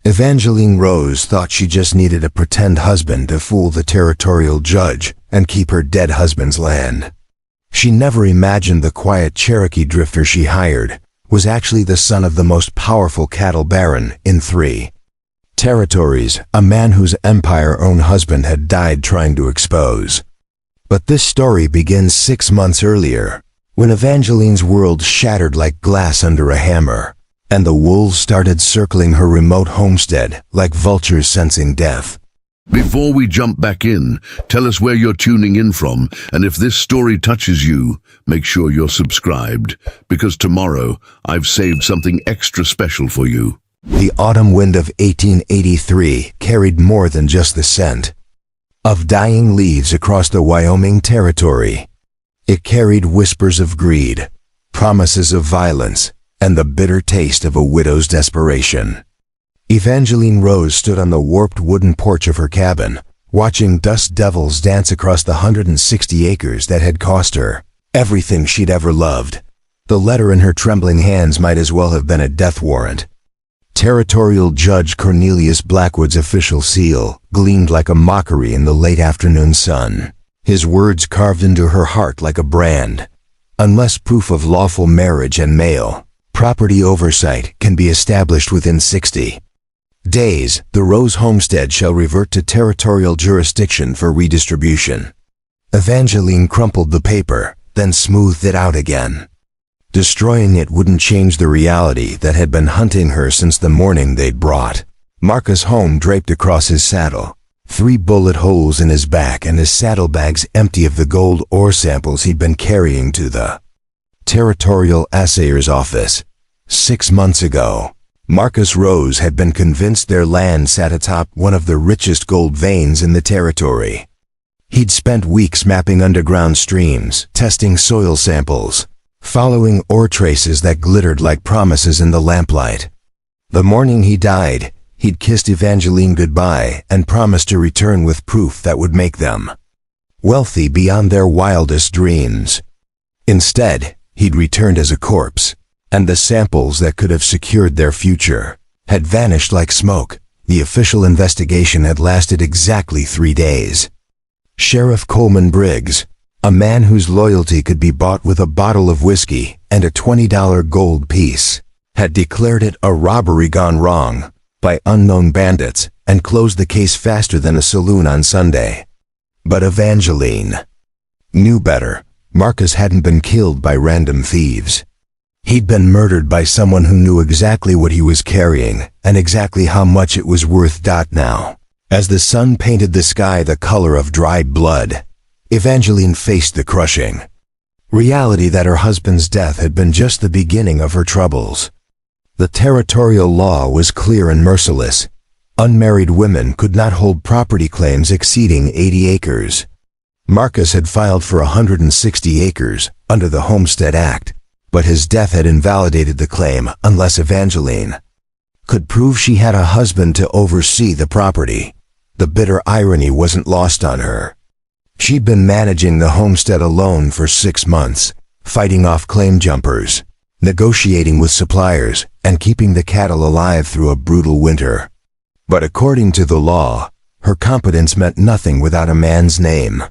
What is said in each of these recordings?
Evangeline Rose thought she just needed a pretend husband to fool the territorial judge and keep her dead husband's land. She never imagined the quiet Cherokee drifter she hired was actually the son of the most powerful cattle baron in 3 territories, a man whose empire her own husband had died trying to expose. But this story begins 6 months earlier, when Evangeline's world shattered like glass under a hammer, and the wolves started circling her remote homestead like vultures sensing death. Before we jump back in, tell us where you're tuning in from, and if this story touches you, make sure you're subscribed, because tomorrow I've saved something extra special for you. The autumn wind of 1883 carried more than just the scent of dying leaves across the Wyoming territory. It carried whispers of greed, promises of violence, and the bitter taste of a widow's desperation. Evangeline Rose stood on the warped wooden porch of her cabin, watching dust devils dance across the 160 acres that had cost her everything she'd ever loved. The letter in her trembling hands might as well have been a death warrant. Territorial Judge Cornelius Blackwood's official seal gleamed like a mockery in the late afternoon sun, his words carved into her heart like a brand. Unless proof of lawful marriage and mail, property oversight can be established within 60 days, the Rose homestead shall revert to territorial jurisdiction for redistribution. Evangeline crumpled the paper, then smoothed it out again. Destroying it wouldn't change the reality that had been hunting her since the morning they'd brought Marcus home draped across his saddle, 3 bullet holes in his back and his saddlebags empty of the gold ore samples he'd been carrying to the territorial assayer's office. 6 months ago, Marcus Rose had been convinced their land sat atop one of the richest gold veins in the territory. He'd spent weeks mapping underground streams, testing soil samples, following ore traces that glittered like promises in the lamplight. The morning he died, he'd kissed Evangeline goodbye and promised to return with proof that would make them wealthy beyond their wildest dreams. Instead, he'd returned as a corpse, and the samples that could have secured their future had vanished like smoke. The official investigation had lasted exactly 3 days. Sheriff Coleman Briggs, a man whose loyalty could be bought with a bottle of whiskey and a $20 gold piece, had declared it a robbery gone wrong by unknown bandits and closed the case faster than a saloon on Sunday. But Evangeline knew better. Marcus hadn't been killed by random thieves. He'd been murdered by someone who knew exactly what he was carrying and exactly how much it was worth. Now, as the sun painted the sky the color of dried blood, Evangeline faced the crushing reality that her husband's death had been just the beginning of her troubles. The territorial law was clear and merciless. Unmarried women could not hold property claims exceeding 80 acres. Marcus had filed for 160 acres under the Homestead Act, but his death had invalidated the claim unless Evangeline could prove she had a husband to oversee the property. The bitter irony wasn't lost on her. She'd been managing the homestead alone for 6 months, fighting off claim jumpers, negotiating with suppliers, and keeping the cattle alive through a brutal winter. But according to the law, her competence meant nothing without a man's name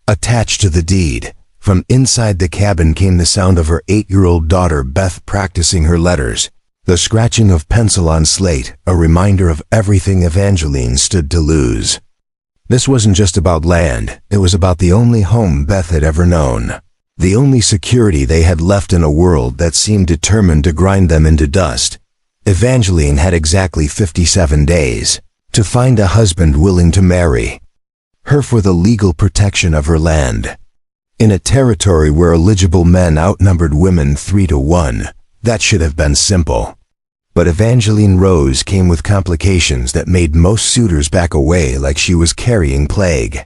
attached to the deed. From inside the cabin came the sound of her 8-year-old daughter Beth practicing her letters, the scratching of pencil on slate, a reminder of everything Evangeline stood to lose. This wasn't just about land, it was about the only home Beth had ever known, the only security they had left in a world that seemed determined to grind them into dust. Evangeline had exactly 57 days to find a husband willing to marry her for the legal protection of her land. In a territory where eligible men outnumbered women 3 to 1, that should have been simple. But Evangeline Rose came with complications that made most suitors back away like she was carrying plague.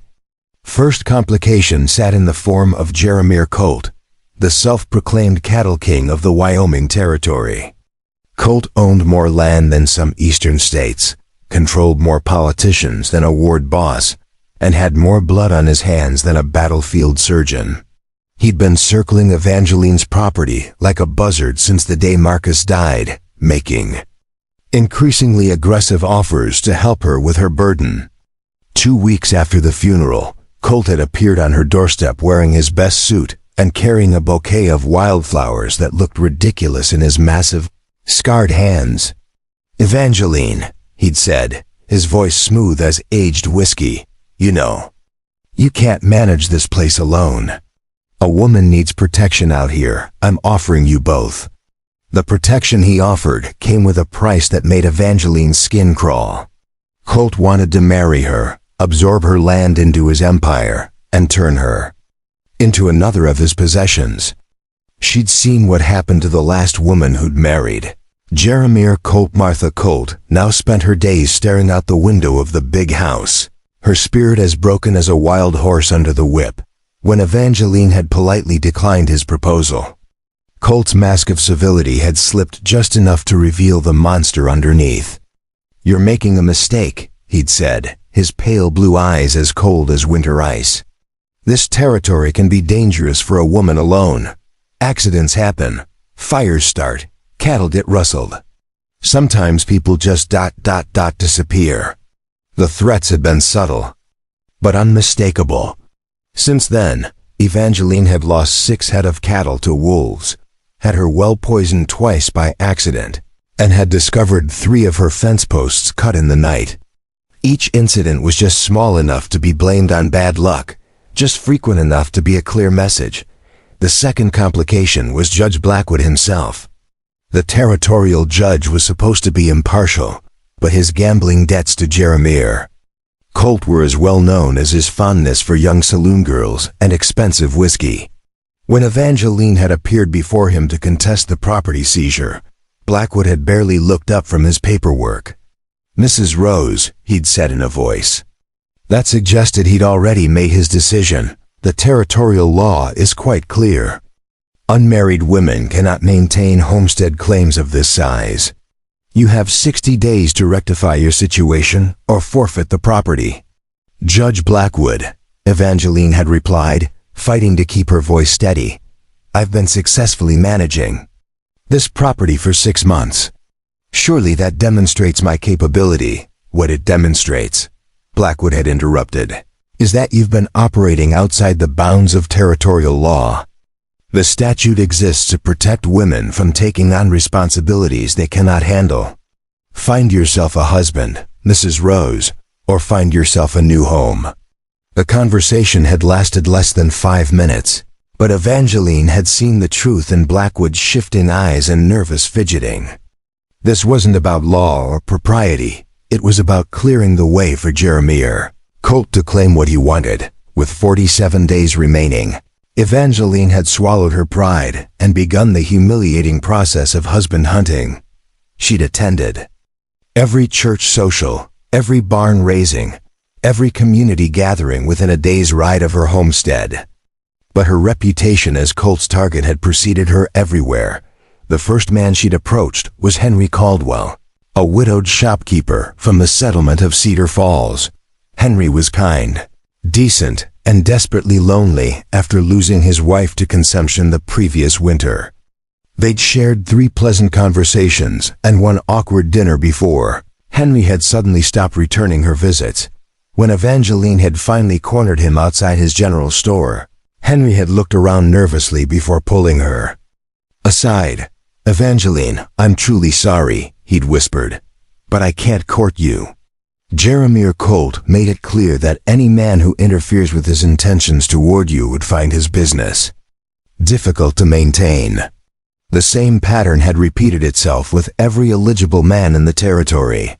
First complication sat in the form of Jeremiah Colt, the self-proclaimed cattle king of the Wyoming territory. Colt owned more land than some eastern states, controlled more politicians than a ward boss, and had more blood on his hands than a battlefield surgeon. He'd been circling Evangeline's property like a buzzard since the day Marcus died, making increasingly aggressive offers to help her with her burden. 2 weeks after the funeral, Colt had appeared on her doorstep wearing his best suit and carrying a bouquet of wildflowers that looked ridiculous in his massive, scarred hands. "Evangeline," he'd said, his voice smooth as aged whiskey, "you know, you can't manage this place alone. A woman needs protection out here. I'm offering you both." The protection he offered came with a price that made Evangeline's skin crawl. Colt wanted to marry her, absorb her land into his empire, and turn her into another of his possessions. She'd seen what happened to the last woman who'd married. Jeremiah Colt Martha Colt now spent her days staring out the window of the big house, her spirit as broken as a wild horse under the whip, when Evangeline had politely declined his proposal. Colt's mask of civility had slipped just enough to reveal the monster underneath. "You're making a mistake," he'd said, his pale blue eyes as cold as winter ice. "This territory can be dangerous for a woman alone. Accidents happen, fires start, cattle get rustled. Sometimes people just disappear." The threats had been subtle, but unmistakable. Since then, Evangeline had lost 6 head of cattle to wolves, had her well poisoned twice by accident, and had discovered 3 of her fence posts cut in the night. Each incident was just small enough to be blamed on bad luck, just frequent enough to be a clear message. The second complication was Judge Blackwood himself. The territorial judge was supposed to be impartial, but his gambling debts to Jeremiah Colt were as well known as his fondness for young saloon girls and expensive whiskey. When Evangeline had appeared before him to contest the property seizure, Blackwood had barely looked up from his paperwork. "Mrs. Rose," he'd said in a voice that suggested he'd already made his decision, "the territorial law is quite clear. Unmarried women cannot maintain homestead claims of this size. You have 60 days to rectify your situation or forfeit the property." "Judge Blackwood," Evangeline had replied, fighting to keep her voice steady, "I've been successfully managing this property for 6 months. Surely that demonstrates my capability." "What it demonstrates," Blackwood had interrupted, "is that you've been operating outside the bounds of territorial law. The statute exists to protect women from taking on responsibilities they cannot handle. Find yourself a husband, Mrs. Rose, or find yourself a new home." The conversation had lasted less than 5 minutes, but Evangeline had seen the truth in Blackwood's shifting eyes and nervous fidgeting. This wasn't about law or propriety. It was about clearing the way for Jeremiah Colt to claim what he wanted. With 47 days remaining, Evangeline had swallowed her pride and begun the humiliating process of husband hunting. She'd attended every church social, every barn raising, every community gathering within a day's ride of her homestead. But her reputation as Colt's target had preceded her everywhere. The first man she'd approached was Henry Caldwell, a widowed shopkeeper from the settlement of Cedar Falls. Henry was kind, decent, and desperately lonely after losing his wife to consumption the previous winter. They'd shared 3 pleasant conversations and 1 awkward dinner before Henry had suddenly stopped returning her visits. When Evangeline had finally cornered him outside his general store, Henry had looked around nervously before pulling her aside. "Evangeline, I'm truly sorry," he'd whispered, "but I can't court you." Jeremiah Colt made it clear that any man who interferes with his intentions toward you would find his business difficult to maintain. The same pattern had repeated itself with every eligible man in the territory.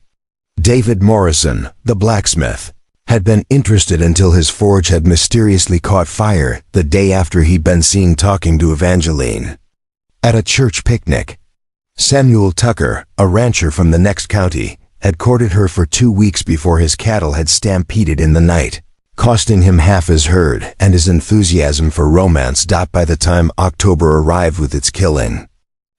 David Morrison, the blacksmith, had been interested until his forge had mysteriously caught fire the day after he'd been seen talking to Evangeline at a church picnic. Samuel Tucker, a rancher from the next county, had courted her for 2 weeks before his cattle had stampeded in the night, costing him half his herd and his enthusiasm for romance by the time October arrived with its killing.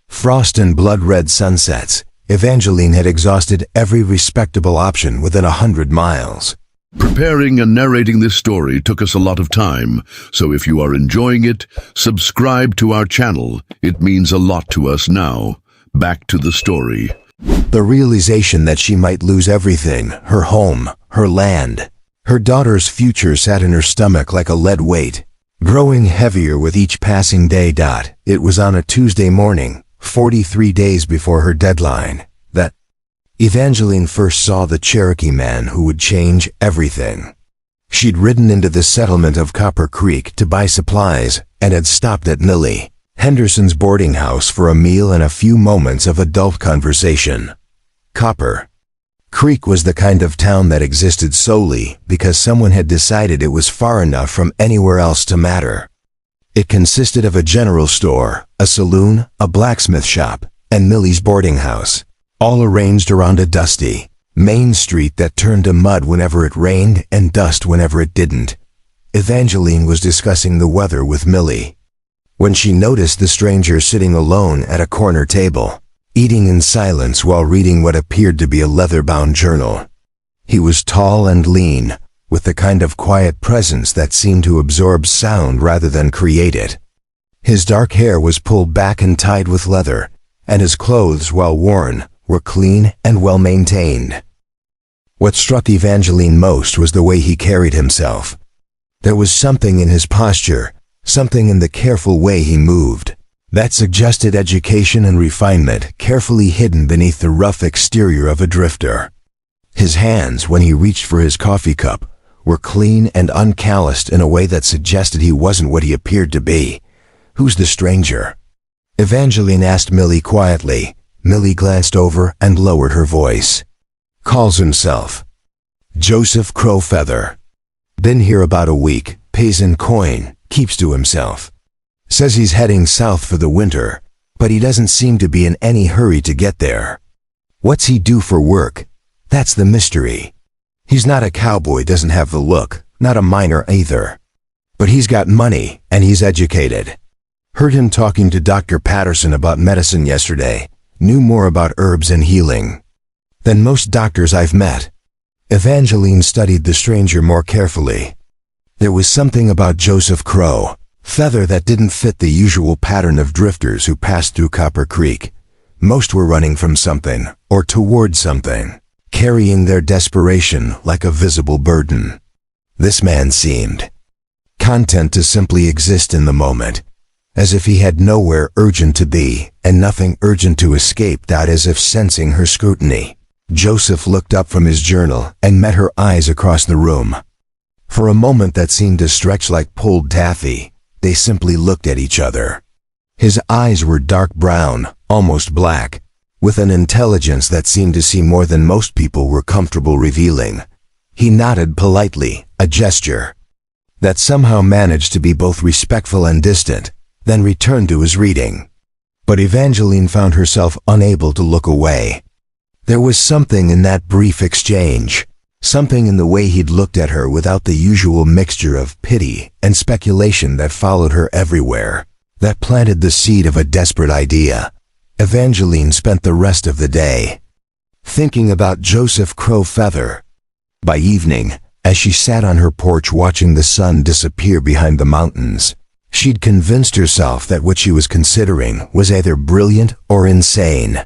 Frost and blood-red sunsets, Evangeline had exhausted every respectable option within 100 miles. Preparing and narrating this story took us a lot of time, so if you are enjoying it, subscribe to our channel. It means a lot to us now. Back to the story. The realization that she might lose everything, her home, her land, her daughter's future sat in her stomach like a lead weight, growing heavier with each passing day. It was on a Tuesday morning, 43 days before her deadline, that Evangeline first saw the Cherokee man who would change everything. She'd ridden into the settlement of Copper Creek to buy supplies and had stopped at Millie Henderson's boarding house for a meal and a few moments of adult conversation. Copper Creek was the kind of town that existed solely because someone had decided it was far enough from anywhere else to matter. It consisted of a general store, a saloon, a blacksmith shop, and Millie's boarding house, all arranged around a dusty main street that turned to mud whenever it rained and dust whenever it didn't. Evangeline was discussing the weather with Millie when she noticed the stranger sitting alone at a corner table, eating in silence while reading what appeared to be a leather-bound journal. He was tall and lean, with the kind of quiet presence that seemed to absorb sound rather than create it. His dark hair was pulled back and tied with leather, and his clothes, while worn, were clean and well-maintained. What struck Evangeline most was the way he carried himself. There was something in his posture, something in the careful way he moved, that suggested education and refinement carefully hidden beneath the rough exterior of a drifter. His hands, when he reached for his coffee cup, were clean and uncalloused in a way that suggested he wasn't what he appeared to be. "Who's the stranger?" Evangeline asked Millie quietly. Millie glanced over and lowered her voice. "Calls himself Joseph Crowfeather. Been here about a week, pays in coin, keeps to himself. Says he's heading south for the winter, but he doesn't seem to be in any hurry to get there. What's he do for work? That's the mystery. He's not a cowboy, doesn't have the look, not a miner either. But he's got money, and he's educated. Heard him talking to Dr. Patterson about medicine yesterday. Knew more about herbs and healing than most doctors I've met." Evangeline studied the stranger more carefully. There was something about Joseph Crowfeather that didn't fit the usual pattern of drifters who passed through Copper Creek. Most were running from something, or toward something, carrying their desperation like a visible burden. This man seemed content to simply exist in the moment, as if he had nowhere urgent to be and nothing urgent to escape. As if sensing her scrutiny, Joseph looked up from his journal and met her eyes across the room. For a moment that seemed to stretch like pulled taffy, they simply looked at each other. His eyes were dark brown, almost black, with an intelligence that seemed to see more than most people were comfortable revealing. He nodded politely, a gesture that somehow managed to be both respectful and distant, then returned to his reading. But Evangeline found herself unable to look away. There was something in that brief exchange, something in the way he'd looked at her without the usual mixture of pity and speculation that followed her everywhere, that planted the seed of a desperate idea. Evangeline spent the rest of the day thinking about Joseph Crowfeather. By evening, as she sat on her porch watching the sun disappear behind the mountains, she'd convinced herself that what she was considering was either brilliant or insane.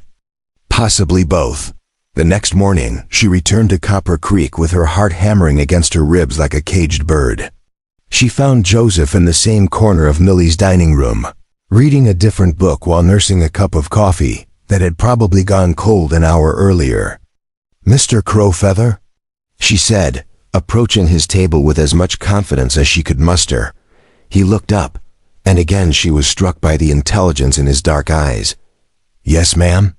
Possibly both. The next morning, she returned to Copper Creek with her heart hammering against her ribs like a caged bird. She found Joseph in the same corner of Millie's dining room, reading a different book while nursing a cup of coffee that had probably gone cold an hour earlier. "Mr. Crowfeather?" she said, approaching his table with as much confidence as she could muster. He looked up, and again she was struck by the intelligence in his dark eyes. "Yes, ma'am?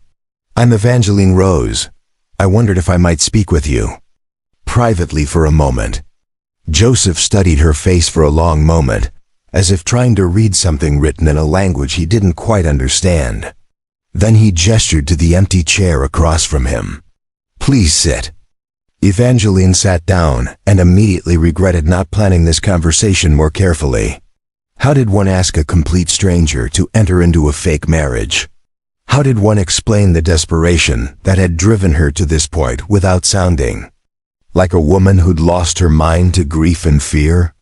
I'm Evangeline Rose. I wondered if I might speak with you privately for a moment." Joseph studied her face for a long moment, as if trying to read something written in a language he didn't quite understand. Then he gestured to the empty chair across from him. "Please sit." Evangeline sat down and immediately regretted not planning this conversation more carefully. How did one ask a complete stranger to enter into a fake marriage? How did one explain the desperation that had driven her to this point without sounding like a woman who'd lost her mind to grief and fear?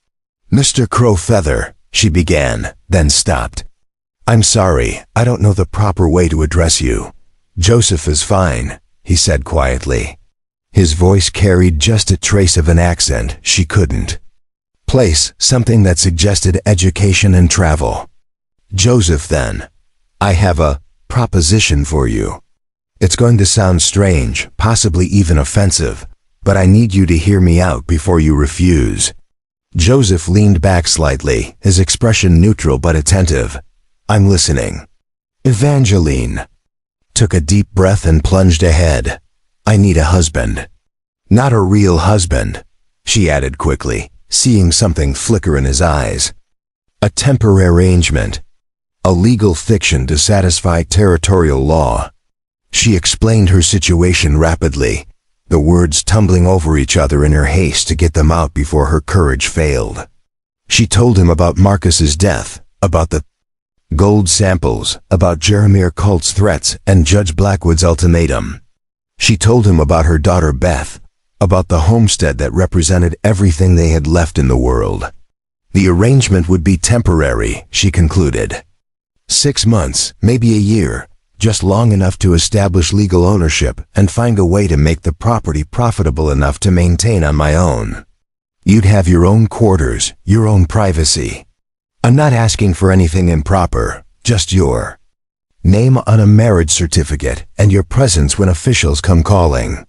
"Mr. Crowfeather," she began, then stopped. "I'm sorry, I don't know the proper way to address you. "Joseph is fine," he said quietly. His voice carried just a trace of an accent she couldn't place, something that suggested education and travel. "Joseph, then, I have a proposition for you. It's going to sound strange, possibly even offensive, but I need you to hear me out before you refuse." Joseph leaned back slightly, his expression neutral but attentive. "I'm listening." Evangeline took a deep breath and plunged ahead. "I need a husband. Not a real husband," she added quickly, seeing something flicker in his eyes. "A temporary arrangement. A legal fiction to satisfy territorial law." She explained her situation rapidly, the words tumbling over each other in her haste to get them out before her courage failed. She told him about Marcus's death, about the gold samples, about Jeremiah Colt's threats and Judge Blackwood's ultimatum. She told him about her daughter Beth, about the homestead that represented everything they had left in the world. The arrangement would be temporary, she concluded. 6 months, maybe a year, just long enough to establish legal ownership and find a way to make the property profitable enough to maintain on my own. You'd have your own quarters, your own privacy. I'm not asking for anything improper, just your name on a marriage certificate and your presence when officials come calling.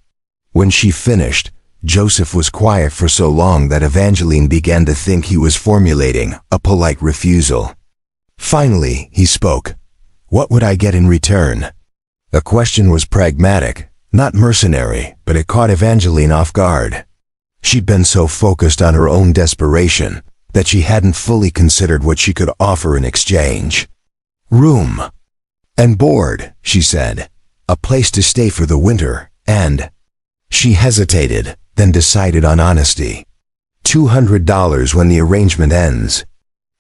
When she finished, Joseph was quiet for so long that Evangeline began to think he was formulating a polite refusal. Finally, he spoke. "What would I get in return?" The question was pragmatic, not mercenary, but it caught Evangeline off guard. She'd been so focused on her own desperation that she hadn't fully considered what she could offer in exchange. "Room and board," she said. "A place to stay for the winter, and—" She hesitated, then decided on honesty. $200 when the arrangement ends.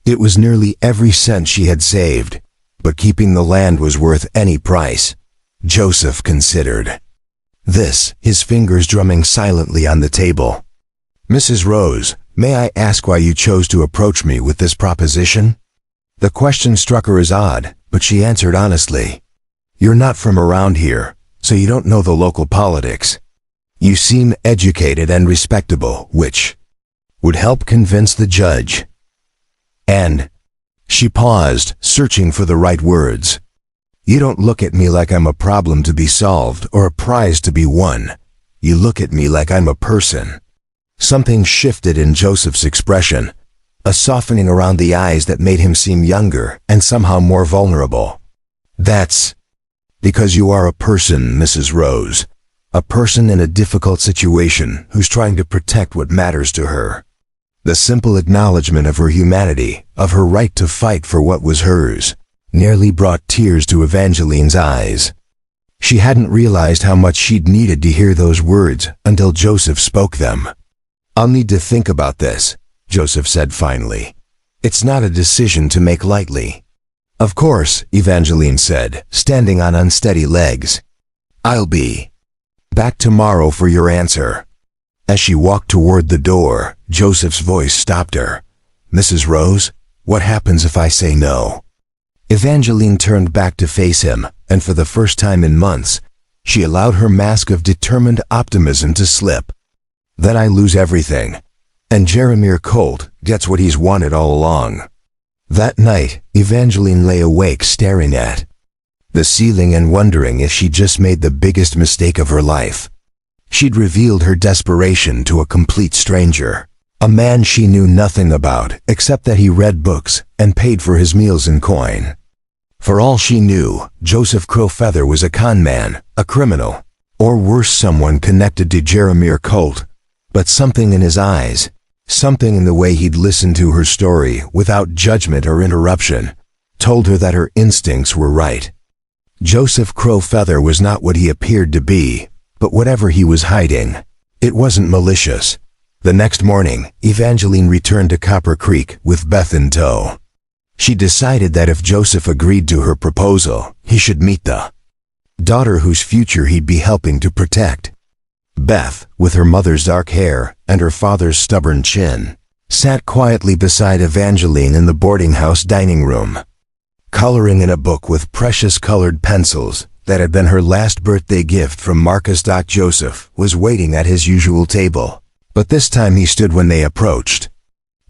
It was nearly every cent she had saved, but keeping the land was worth any price. Joseph considered this, his fingers drumming silently on the table. "Mrs. Rose, may I ask why you chose to approach me with this proposition?" The question struck her as odd, but she answered honestly. "You're not from around here, so you don't know the local politics. You seem educated and respectable, which would help convince the judge. And—" She paused, searching for the right words. "You don't look at me like I'm a problem to be solved or a prize to be won. You look at me like I'm a person." Something shifted in Joseph's expression, a softening around the eyes that made him seem younger and somehow more vulnerable. "That's because you are a person, Mrs. Rose. A person in a difficult situation who's trying to protect what matters to her." The simple acknowledgement of her humanity, of her right to fight for what was hers, nearly brought tears to Evangeline's eyes. She hadn't realized how much she'd needed to hear those words until Joseph spoke them. "I'll need to think about this," Joseph said finally. "It's not a decision to make lightly." "Of course," Evangeline said, standing on unsteady legs. "I'll be back tomorrow for your answer." As she walked toward the door, Joseph's voice stopped her. "Mrs. Rose, what happens if I say no?" Evangeline turned back to face him, and for the first time in months, she allowed her mask of determined optimism to slip. "Then I lose everything, and Jeremiah Colt gets what he's wanted all along." That night, Evangeline lay awake staring at the ceiling and wondering if she'd just made the biggest mistake of her life. She'd revealed her desperation to a complete stranger, a man she knew nothing about except that he read books and paid for his meals in coin. For all she knew, Joseph Crowfeather was a con man, a criminal, or worse, someone connected to Jeremiah Colt. But something in his eyes, something in the way he'd listened to her story without judgment or interruption, told her that her instincts were right. Joseph Crowfeather was not what he appeared to be, but whatever he was hiding, it wasn't malicious. The next morning, Evangeline returned to Copper Creek with Beth in tow. She decided that if Joseph agreed to her proposal, he should meet the daughter whose future he'd be helping to protect. Beth, with her mother's dark hair and her father's stubborn chin, sat quietly beside Evangeline in the boarding house dining room, coloring in a book with precious colored pencils that had been her last birthday gift from Marcus. Joseph was waiting at his usual table, but this time he stood when they approached.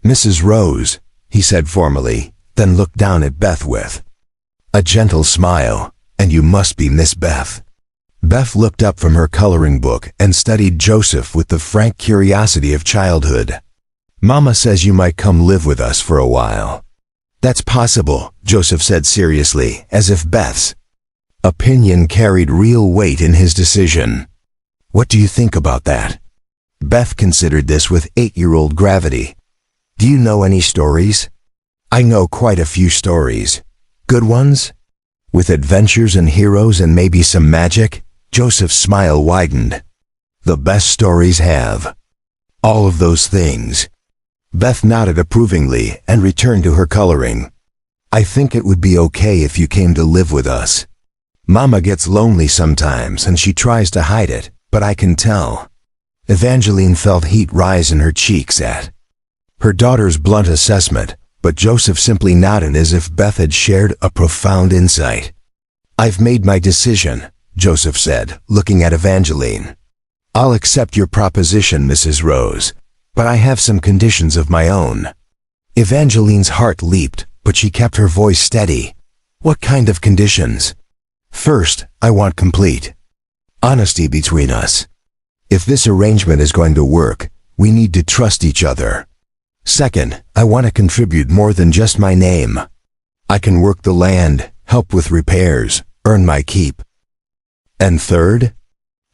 "Mrs. Rose," he said formally, then looked down at Beth with a gentle smile. "And you must be Miss Beth." Beth looked up from her coloring book and studied Joseph with the frank curiosity of childhood. "Mama says you might come live with us for a while." "That's possible," Joseph said seriously, as if Beth's opinion carried real weight in his decision. "What do you think about that?" Beth considered this with 8-year-old gravity. "Do you know any stories?" "I know quite a few stories." "Good ones? With adventures and heroes and maybe some magic?" Joseph's smile widened. "The best stories have all of those things." Beth nodded approvingly and returned to her coloring. "I think it would be okay if you came to live with us. Mama gets lonely sometimes and she tries to hide it, but I can tell." Evangeline felt heat rise in her cheeks at her daughter's blunt assessment, but Joseph simply nodded as if Beth had shared a profound insight. "I've made my decision," Joseph said, looking at Evangeline. "I'll accept your proposition, Mrs. Rose, but I have some conditions of my own." Evangeline's heart leaped, but she kept her voice steady. "What kind of conditions?" "First, I want complete honesty between us. If this arrangement is going to work, we need to trust each other. Second, I want to contribute more than just my name. I can work the land, help with repairs, earn my keep. And third?"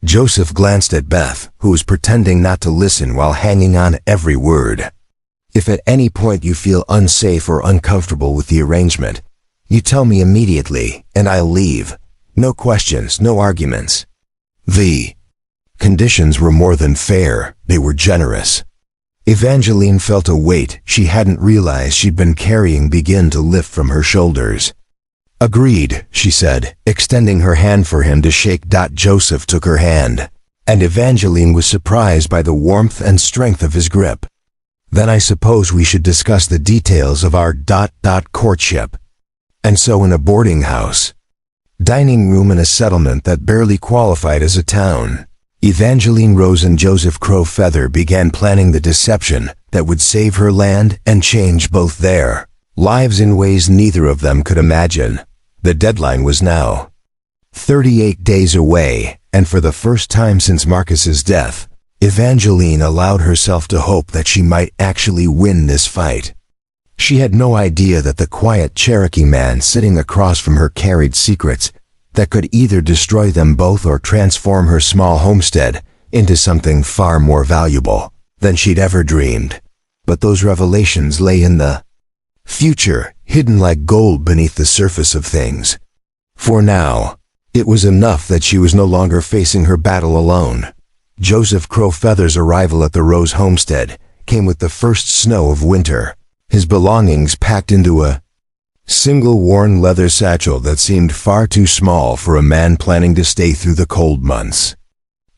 Joseph glanced at Beth, who was pretending not to listen while hanging on every word. "If at any point you feel unsafe or uncomfortable with the arrangement, you tell me immediately, and I'll leave. No questions, no arguments." The conditions were more than fair, they were generous. Evangeline felt a weight she hadn't realized she'd been carrying begin to lift from her shoulders. "Agreed," she said, extending her hand for him to shake. Joseph took her hand, and Evangeline was surprised by the warmth and strength of his grip. "Then I suppose we should discuss the details of our courtship." And so in a boarding house, dining room in a settlement that barely qualified as a town, Evangeline Rose and Joseph Crow Feather began planning the deception that would save her land and change both their lives in ways neither of them could imagine. The deadline was now 38 days away, and for the first time since Marcus's death, Evangeline allowed herself to hope that she might actually win this fight. She had no idea that the quiet Cherokee man sitting across from her carried secrets that could either destroy them both or transform her small homestead into something far more valuable than she'd ever dreamed. But those revelations lay in the future, hidden like gold beneath the surface of things. For now, it was enough that she was no longer facing her battle alone. Joseph Crow Feather's arrival at the Rose homestead came with the first snow of winter, his belongings packed into a single worn leather satchel that seemed far too small for a man planning to stay through the cold months.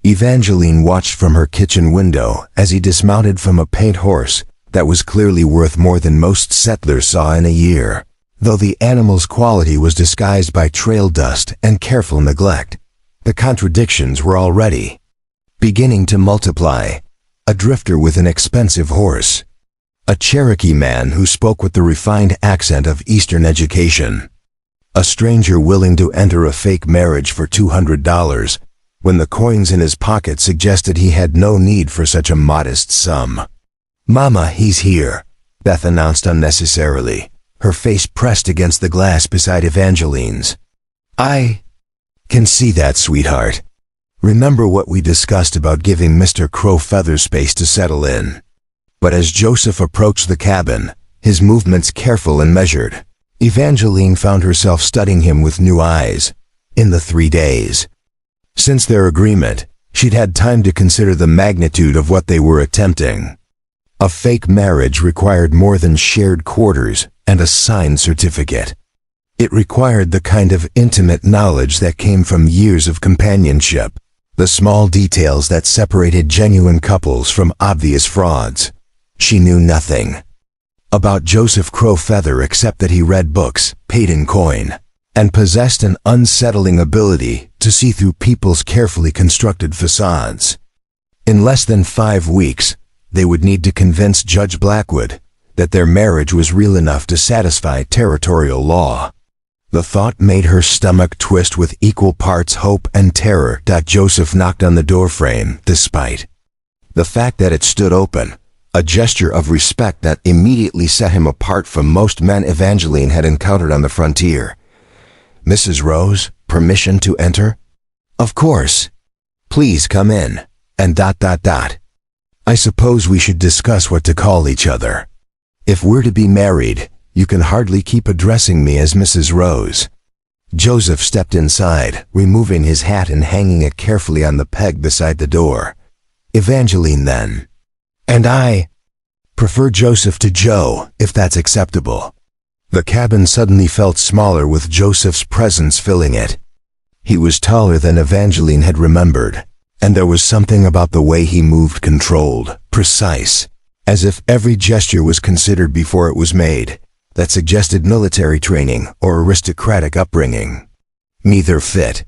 Evangeline watched from her kitchen window as he dismounted from a paint horse that was clearly worth more than most settlers saw in a year, though the animal's quality was disguised by trail dust and careful neglect. The contradictions were already beginning to multiply. A drifter with an expensive horse, a Cherokee man who spoke with the refined accent of Eastern education, a stranger willing to enter a fake marriage for $200 when the coins in his pocket suggested he had no need for such a modest sum. "Mama, he's here," Beth announced unnecessarily, her face pressed against the glass beside Evangeline's. "I can see that, sweetheart. Remember what we discussed about giving Mr. Crow Feather space to settle in?" But as Joseph approached the cabin, his movements careful and measured, Evangeline found herself studying him with new eyes. In the 3 days since their agreement, she'd had time to consider the magnitude of what they were attempting. A fake marriage required more than shared quarters and a signed certificate. It required the kind of intimate knowledge that came from years of companionship, the small details that separated genuine couples from obvious frauds. She knew nothing about Joseph Crow Feather except that he read books, paid in coin, and possessed an unsettling ability to see through people's carefully constructed facades. In less than 5 weeks, they would need to convince Judge Blackwood that their marriage was real enough to satisfy territorial law. The thought made her stomach twist with equal parts hope and terror. Joseph knocked on the doorframe, despite the fact that it stood open, a gesture of respect that immediately set him apart from most men Evangeline had encountered on the frontier. "Mrs. Rose, permission to enter?" "Of course. Please come in, and ... I suppose we should discuss what to call each other. If we're to be married, you can hardly keep addressing me as Mrs. Rose." Joseph stepped inside, removing his hat and hanging it carefully on the peg beside the door. "Evangeline, then." "And I prefer Joseph to Joe, if that's acceptable." The cabin suddenly felt smaller with Joseph's presence filling it. He was taller than Evangeline had remembered, and there was something about the way he moved controlled, precise, as if every gesture was considered before it was made, that suggested military training or aristocratic upbringing. Neither fit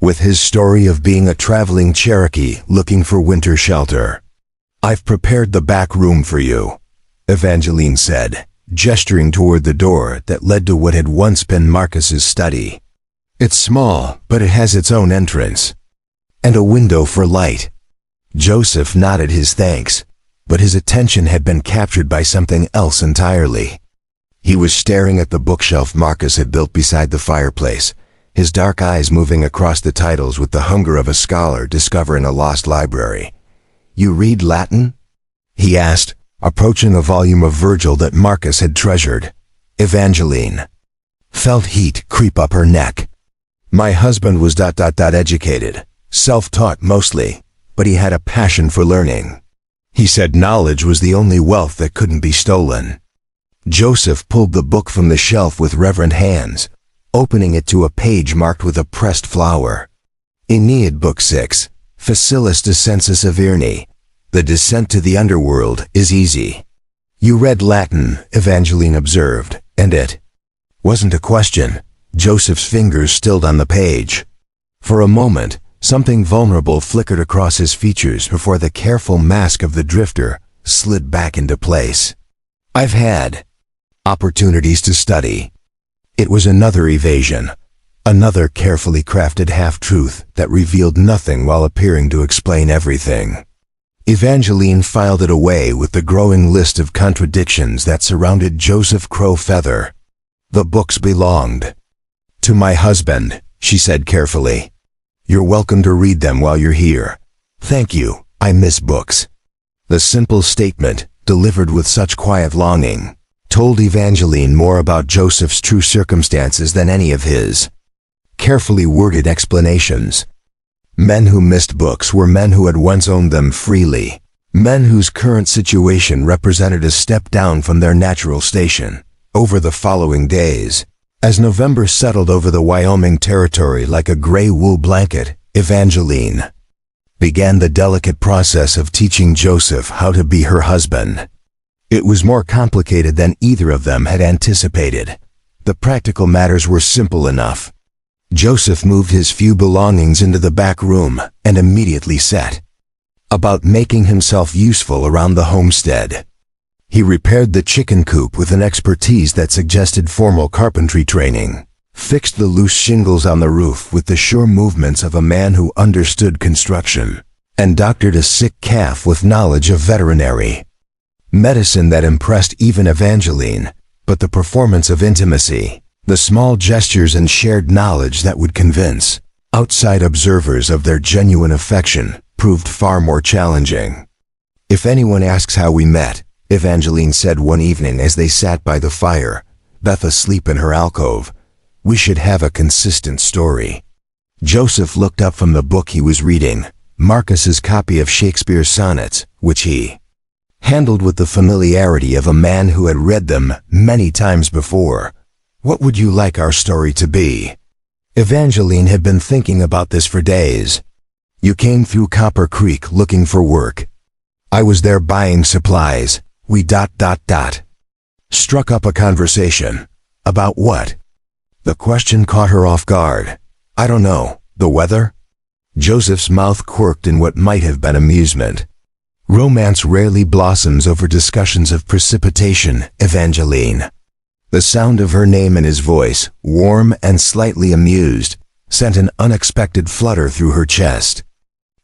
with his story of being a traveling Cherokee looking for winter shelter. "I've prepared the back room for you," Evangeline said, gesturing toward the door that led to what had once been Marcus's study. "It's small, but it has its own entrance, and a window for light." Joseph nodded his thanks, but his attention had been captured by something else entirely. He was staring at the bookshelf Marcus had built beside the fireplace, his dark eyes moving across the titles with the hunger of a scholar discovering a lost library. "You read Latin?" he asked, approaching a volume of Virgil that Marcus had treasured. Evangeline felt heat creep up her neck. "My husband was ... educated, self-taught mostly, but he had a passion for learning. He said knowledge was the only wealth that couldn't be stolen." Joseph pulled the book from the shelf with reverent hands, opening it to a page marked with a pressed flower. "Aeneid, Book 6, Facilis Descensus Averni. The descent to the underworld is easy." "You read Latin," Evangeline observed, "and it wasn't a question." Joseph's fingers stilled on the page. For a moment, something vulnerable flickered across his features before the careful mask of the drifter slid back into place. "I've had opportunities to study." It was another evasion, another carefully crafted half-truth that revealed nothing while appearing to explain everything. Evangeline filed it away with the growing list of contradictions that surrounded Joseph Crowfeather. "The books belonged to my husband," she said carefully. "You're welcome to read them while you're here." "Thank you, I miss books." The simple statement, delivered with such quiet longing, told Evangeline more about Joseph's true circumstances than any of his carefully worded explanations. Men who missed books were men who had once owned them freely, men whose current situation represented a step down from their natural station. Over the following days, as November settled over the Wyoming territory like a gray wool blanket, Evangeline began the delicate process of teaching Joseph how to be her husband. It was more complicated than either of them had anticipated. The practical matters were simple enough. Joseph moved his few belongings into the back room and immediately set about making himself useful around the homestead. He repaired the chicken coop with an expertise that suggested formal carpentry training, fixed the loose shingles on the roof with the sure movements of a man who understood construction, and doctored a sick calf with knowledge of veterinary medicine that impressed even Evangeline, but the performance of intimacy, the small gestures and shared knowledge that would convince outside observers of their genuine affection, proved far more challenging. "If anyone asks how we met," Evangeline said one evening as they sat by the fire, Beth asleep in her alcove, "we should have a consistent story." Joseph looked up from the book he was reading, Marcus's copy of Shakespeare's sonnets, which he handled with the familiarity of a man who had read them many times before. "What would you like our story to be?" Evangeline had been thinking about this for days. "You came through Copper Creek looking for work. I was there buying supplies. We ... struck up a conversation." "About what?" The question caught her off guard. I don't know, the weather? Joseph's mouth quirked in what might have been amusement. Romance rarely blossoms over discussions of precipitation, Evangeline. The sound of her name and his voice, warm and slightly amused, sent an unexpected flutter through her chest.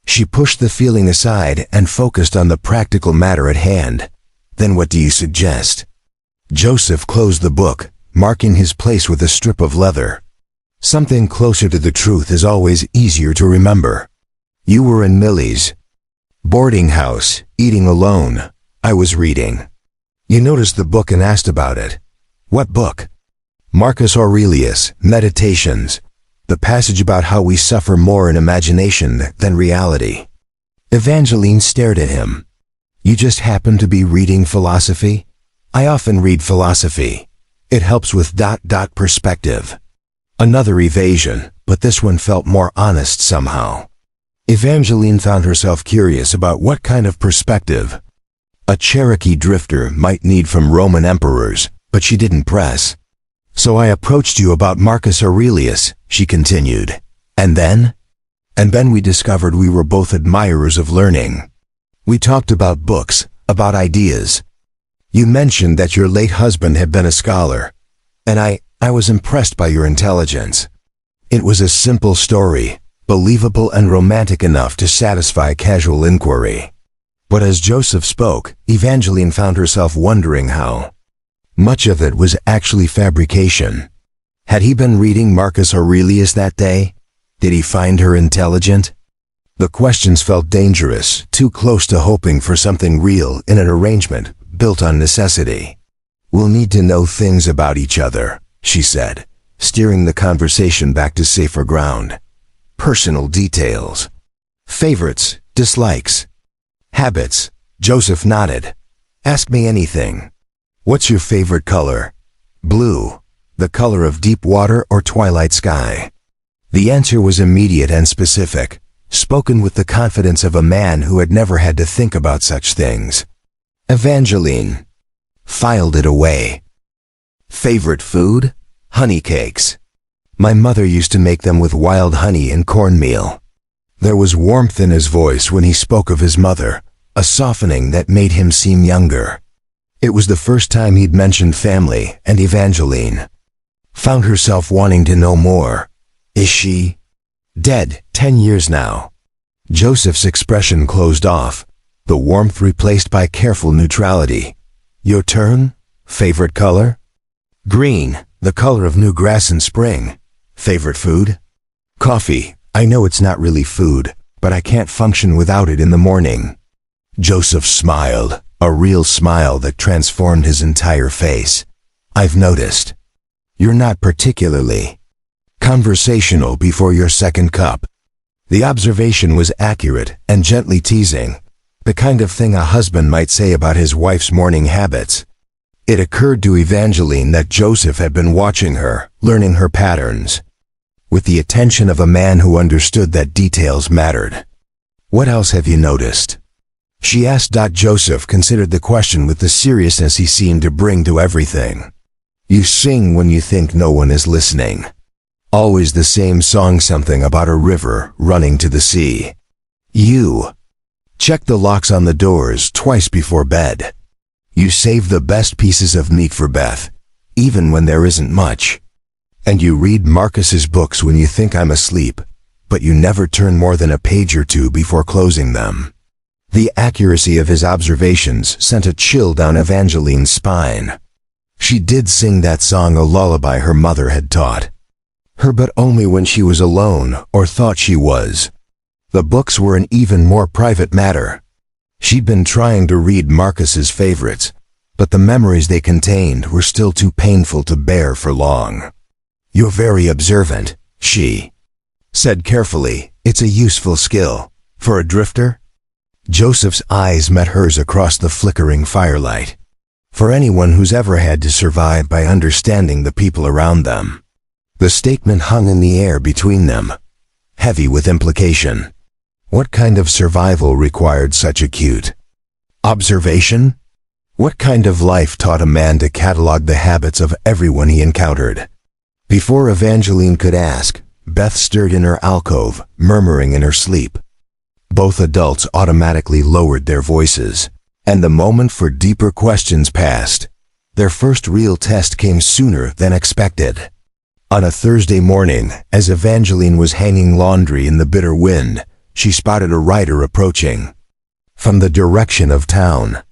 She pushed the feeling aside and focused on the practical matter at hand. Then what do you suggest? Joseph closed the book, marking his place with a strip of leather. Something closer to the truth is always easier to remember. You were in Millie's boarding house, eating alone. I was reading. You noticed the book and asked about it. What book? Marcus Aurelius, Meditations. The passage about how we suffer more in imagination than reality. Evangeline stared at him. You just happen to be reading philosophy? I often read philosophy. It helps with ... perspective. Another evasion, but this one felt more honest somehow. Evangeline found herself curious about what kind of perspective a Cherokee drifter might need from Roman emperors, but she didn't press. So I approached you about Marcus Aurelius, she continued. And then? And then we discovered we were both admirers of learning. We talked about books, about ideas. You mentioned that your late husband had been a scholar, and I was impressed by your intelligence. It was a simple story, believable and romantic enough to satisfy casual inquiry. But as Joseph spoke, Evangeline found herself wondering how much of it was actually fabrication. Had he been reading Marcus Aurelius that day? Did he find her intelligent? The questions felt dangerous, too close to hoping for something real in an arrangement built on necessity. We'll need to know things about each other, she said, steering the conversation back to safer ground. Personal details. Favorites, dislikes, habits. Joseph nodded. Ask me anything. What's your favorite color? Blue. The color of deep water or twilight sky? The answer was immediate and specific, spoken with the confidence of a man who had never had to think about such things. Evangeline filed it away. Favorite food? Honey cakes. My mother used to make them with wild honey and cornmeal. There was warmth in his voice when he spoke of his mother, a softening that made him seem younger. It was the first time he'd mentioned family, and Evangeline found herself wanting to know more. Is she dead? 10 years now. Joseph's expression closed off, the warmth replaced by careful neutrality. Your turn? Favorite color? Green, the color of new grass in spring. Favorite food? Coffee. I know it's not really food, but I can't function without it in the morning. Joseph smiled, a real smile that transformed his entire face. I've noticed. You're not particularly conversational before your second cup. The observation was accurate and gently teasing, the kind of thing a husband might say about his wife's morning habits. It occurred to Evangeline that Joseph had been watching her, learning her patterns, with the attention of a man who understood that details mattered. What else have you noticed? She asked. Joseph considered the question with the seriousness he seemed to bring to everything. You sing when you think no one is listening. Always the same song, something about a river running to the sea. You check the locks on the doors twice before bed. You save the best pieces of meat for Beth, even when there isn't much. And you read Marcus's books when you think I'm asleep, but you never turn more than a page or two before closing them. The accuracy of his observations sent a chill down Evangeline's spine. She did sing that song, a lullaby her mother had taught her, but only when she was alone or thought she was. The books were an even more private matter. She'd been trying to read Marcus's favorites, but the memories they contained were still too painful to bear for long. You're very observant, she said carefully. It's a useful skill. For a drifter? Joseph's eyes met hers across the flickering firelight. For anyone who's ever had to survive by understanding the people around them. The statement hung in the air between them, heavy with implication. What kind of survival required such acute observation? What kind of life taught a man to catalog the habits of everyone he encountered? Before Evangeline could ask, Beth stirred in her alcove, murmuring in her sleep. Both adults automatically lowered their voices, and the moment for deeper questions passed. Their first real test came sooner than expected. On a Thursday morning, as Evangeline was hanging laundry in the bitter wind, she spotted a rider approaching from the direction of town.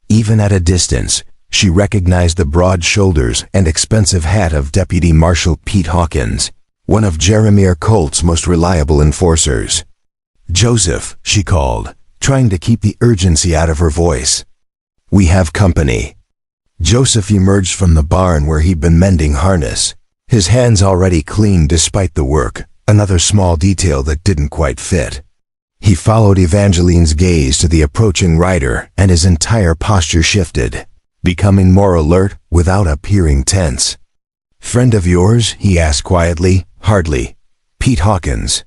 Even at a distance, she recognized the broad shoulders and expensive hat of Deputy Marshal Pete Hawkins, one of Jeremiah Colt's most reliable enforcers. "Joseph," she called, trying to keep the urgency out of her voice. "We have company." Joseph emerged from the barn where he'd been mending harness, his hands already clean despite the work, another small detail that didn't quite fit. He followed Evangeline's gaze to the approaching rider, and his entire posture shifted, becoming more alert without appearing tense. "Friend of yours?" he asked quietly. "Hardly. Pete Hawkins.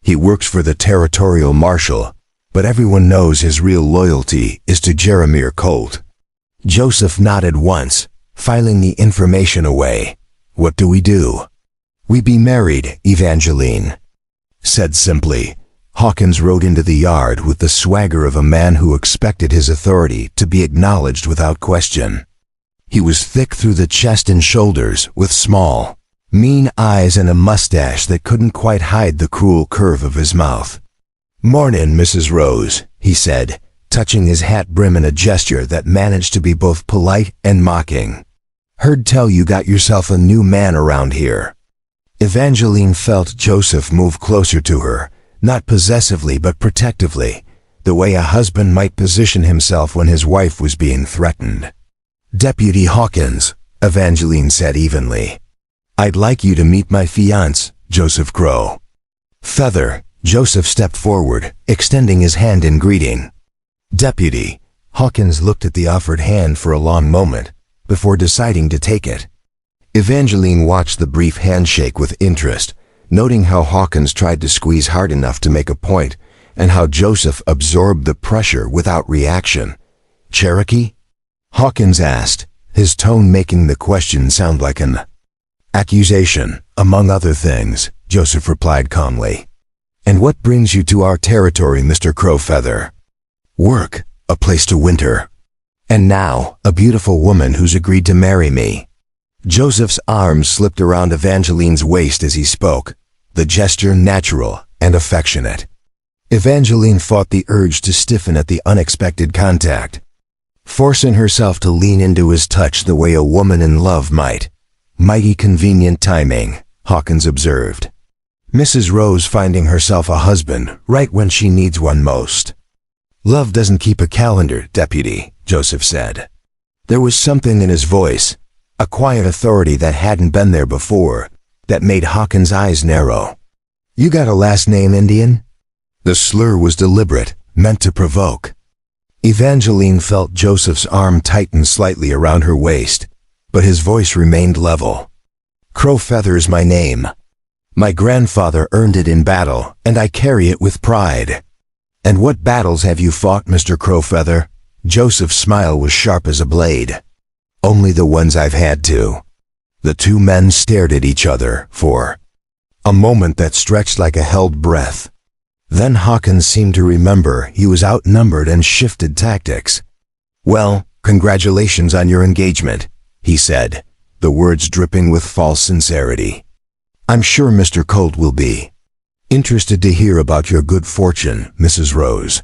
He works for the territorial marshal, but everyone knows his real loyalty is to Jeremiah Colt." Joseph nodded once, filing the information away. "What do we do?" "We be married, Evangeline," said simply. Hawkins rode into the yard with the swagger of a man who expected his authority to be acknowledged without question. He was thick through the chest and shoulders, with small, mean eyes and a mustache that couldn't quite hide the cruel curve of his mouth. "Mornin', Mrs. Rose," he said, touching his hat brim in a gesture that managed to be both polite and mocking. "Heard tell you got yourself a new man around here." Evangeline felt Joseph move closer to her, not possessively but protectively, the way a husband might position himself when his wife was being threatened. "Deputy Hawkins," Evangeline said evenly. "I'd like you to meet my fiancé, Joseph Crow." "Feather," Joseph stepped forward, extending his hand in greeting. "Deputy." Hawkins looked at the offered hand for a long moment, before deciding to take it. Evangeline watched the brief handshake with interest, noting how Hawkins tried to squeeze hard enough to make a point, and how Joseph absorbed the pressure without reaction. "Cherokee?" Hawkins asked, his tone making the question sound like an accusation, among other things. Joseph replied calmly. "And what brings you to our territory, Mr. Crowfeather?" "Work, a place to winter. And now, a beautiful woman who's agreed to marry me." Joseph's arms slipped around Evangeline's waist as he spoke, the gesture natural and affectionate. Evangeline fought the urge to stiffen at the unexpected contact, forcing herself to lean into his touch the way a woman in love might. "Mighty convenient timing," Hawkins observed. "Mrs. Rose finding herself a husband right when she needs one most." "Love doesn't keep a calendar, Deputy," Joseph said. There was something in his voice, a quiet authority that hadn't been there before, that made Hawkins' eyes narrow. "You got a last name, Indian?" The slur was deliberate, meant to provoke. Evangeline felt Joseph's arm tighten slightly around her waist, but his voice remained level. "Crowfeather's my name. My grandfather earned it in battle, and I carry it with pride." "And what battles have you fought, Mr. Crowfeather?" Joseph's smile was sharp as a blade. "Only the ones I've had to." The two men stared at each other for a moment that stretched like a held breath. Then Hawkins seemed to remember he was outnumbered and shifted tactics. "Well, congratulations on your engagement," he said, the words dripping with false sincerity. "I'm sure Mr. Colt will be interested to hear about your good fortune, Mrs. Rose."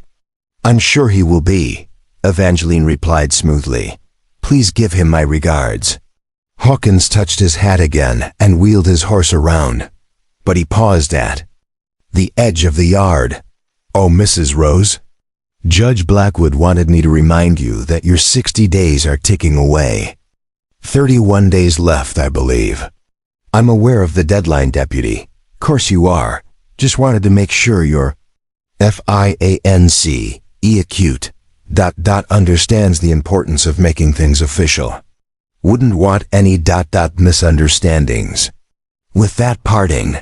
"I'm sure he will be," Evangeline replied smoothly. "Please give him my regards." Hawkins touched his hat again and wheeled his horse around, but he paused at the edge of the yard. "Oh, Mrs. Rose, Judge Blackwood wanted me to remind you that your 60 days are ticking away. 31 days left, I believe." "I'm aware of the deadline, Deputy. Course you are. Just wanted to make sure your FIANCE acute ... understands the importance of making things official. Wouldn't want any ... misunderstandings." With that parting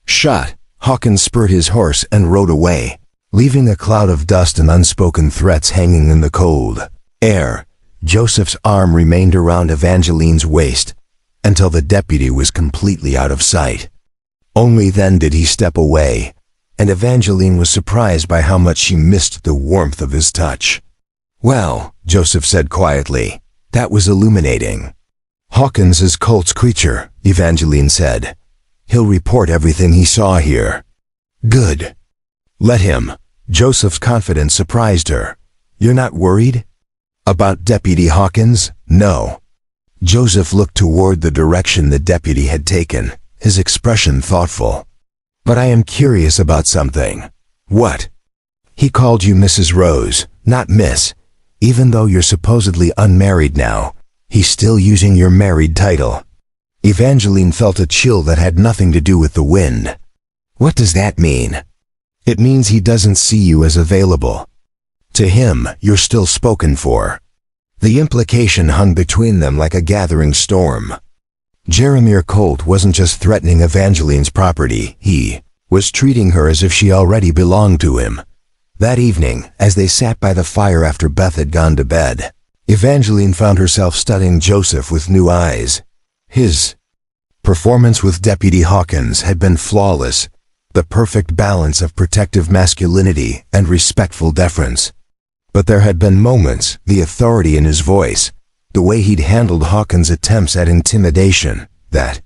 shot, Hawkins spurred his horse and rode away, leaving a cloud of dust and unspoken threats hanging in the cold air. Joseph's arm remained around Evangeline's waist, until the deputy was completely out of sight. Only then did he step away, and Evangeline was surprised by how much she missed the warmth of his touch. "Well," Joseph said quietly, "that was illuminating." "Hawkins is Colt's creature," Evangeline said. "He'll report everything he saw here." "Good. Let him." Joseph's confidence surprised her. "You're not worried?" "About Deputy Hawkins? No." Joseph looked toward the direction the deputy had taken, his expression thoughtful. "But I am curious about something." "What?" "He called you Mrs. Rose, not Miss. Even though you're supposedly unmarried now, he's still using your married title." Evangeline felt a chill that had nothing to do with the wind. "What does that mean?" "It means he doesn't see you as available. To him, you're still spoken for." The implication hung between them like a gathering storm. Jeremiah Colt wasn't just threatening Evangeline's property, he was treating her as if she already belonged to him. That evening, as they sat by the fire after Beth had gone to bed, Evangeline found herself studying Joseph with new eyes. His performance with Deputy Hawkins had been flawless, the perfect balance of protective masculinity and respectful deference. But there had been moments, the authority in his voice, the way he'd handled Hawkins' attempts at intimidation, that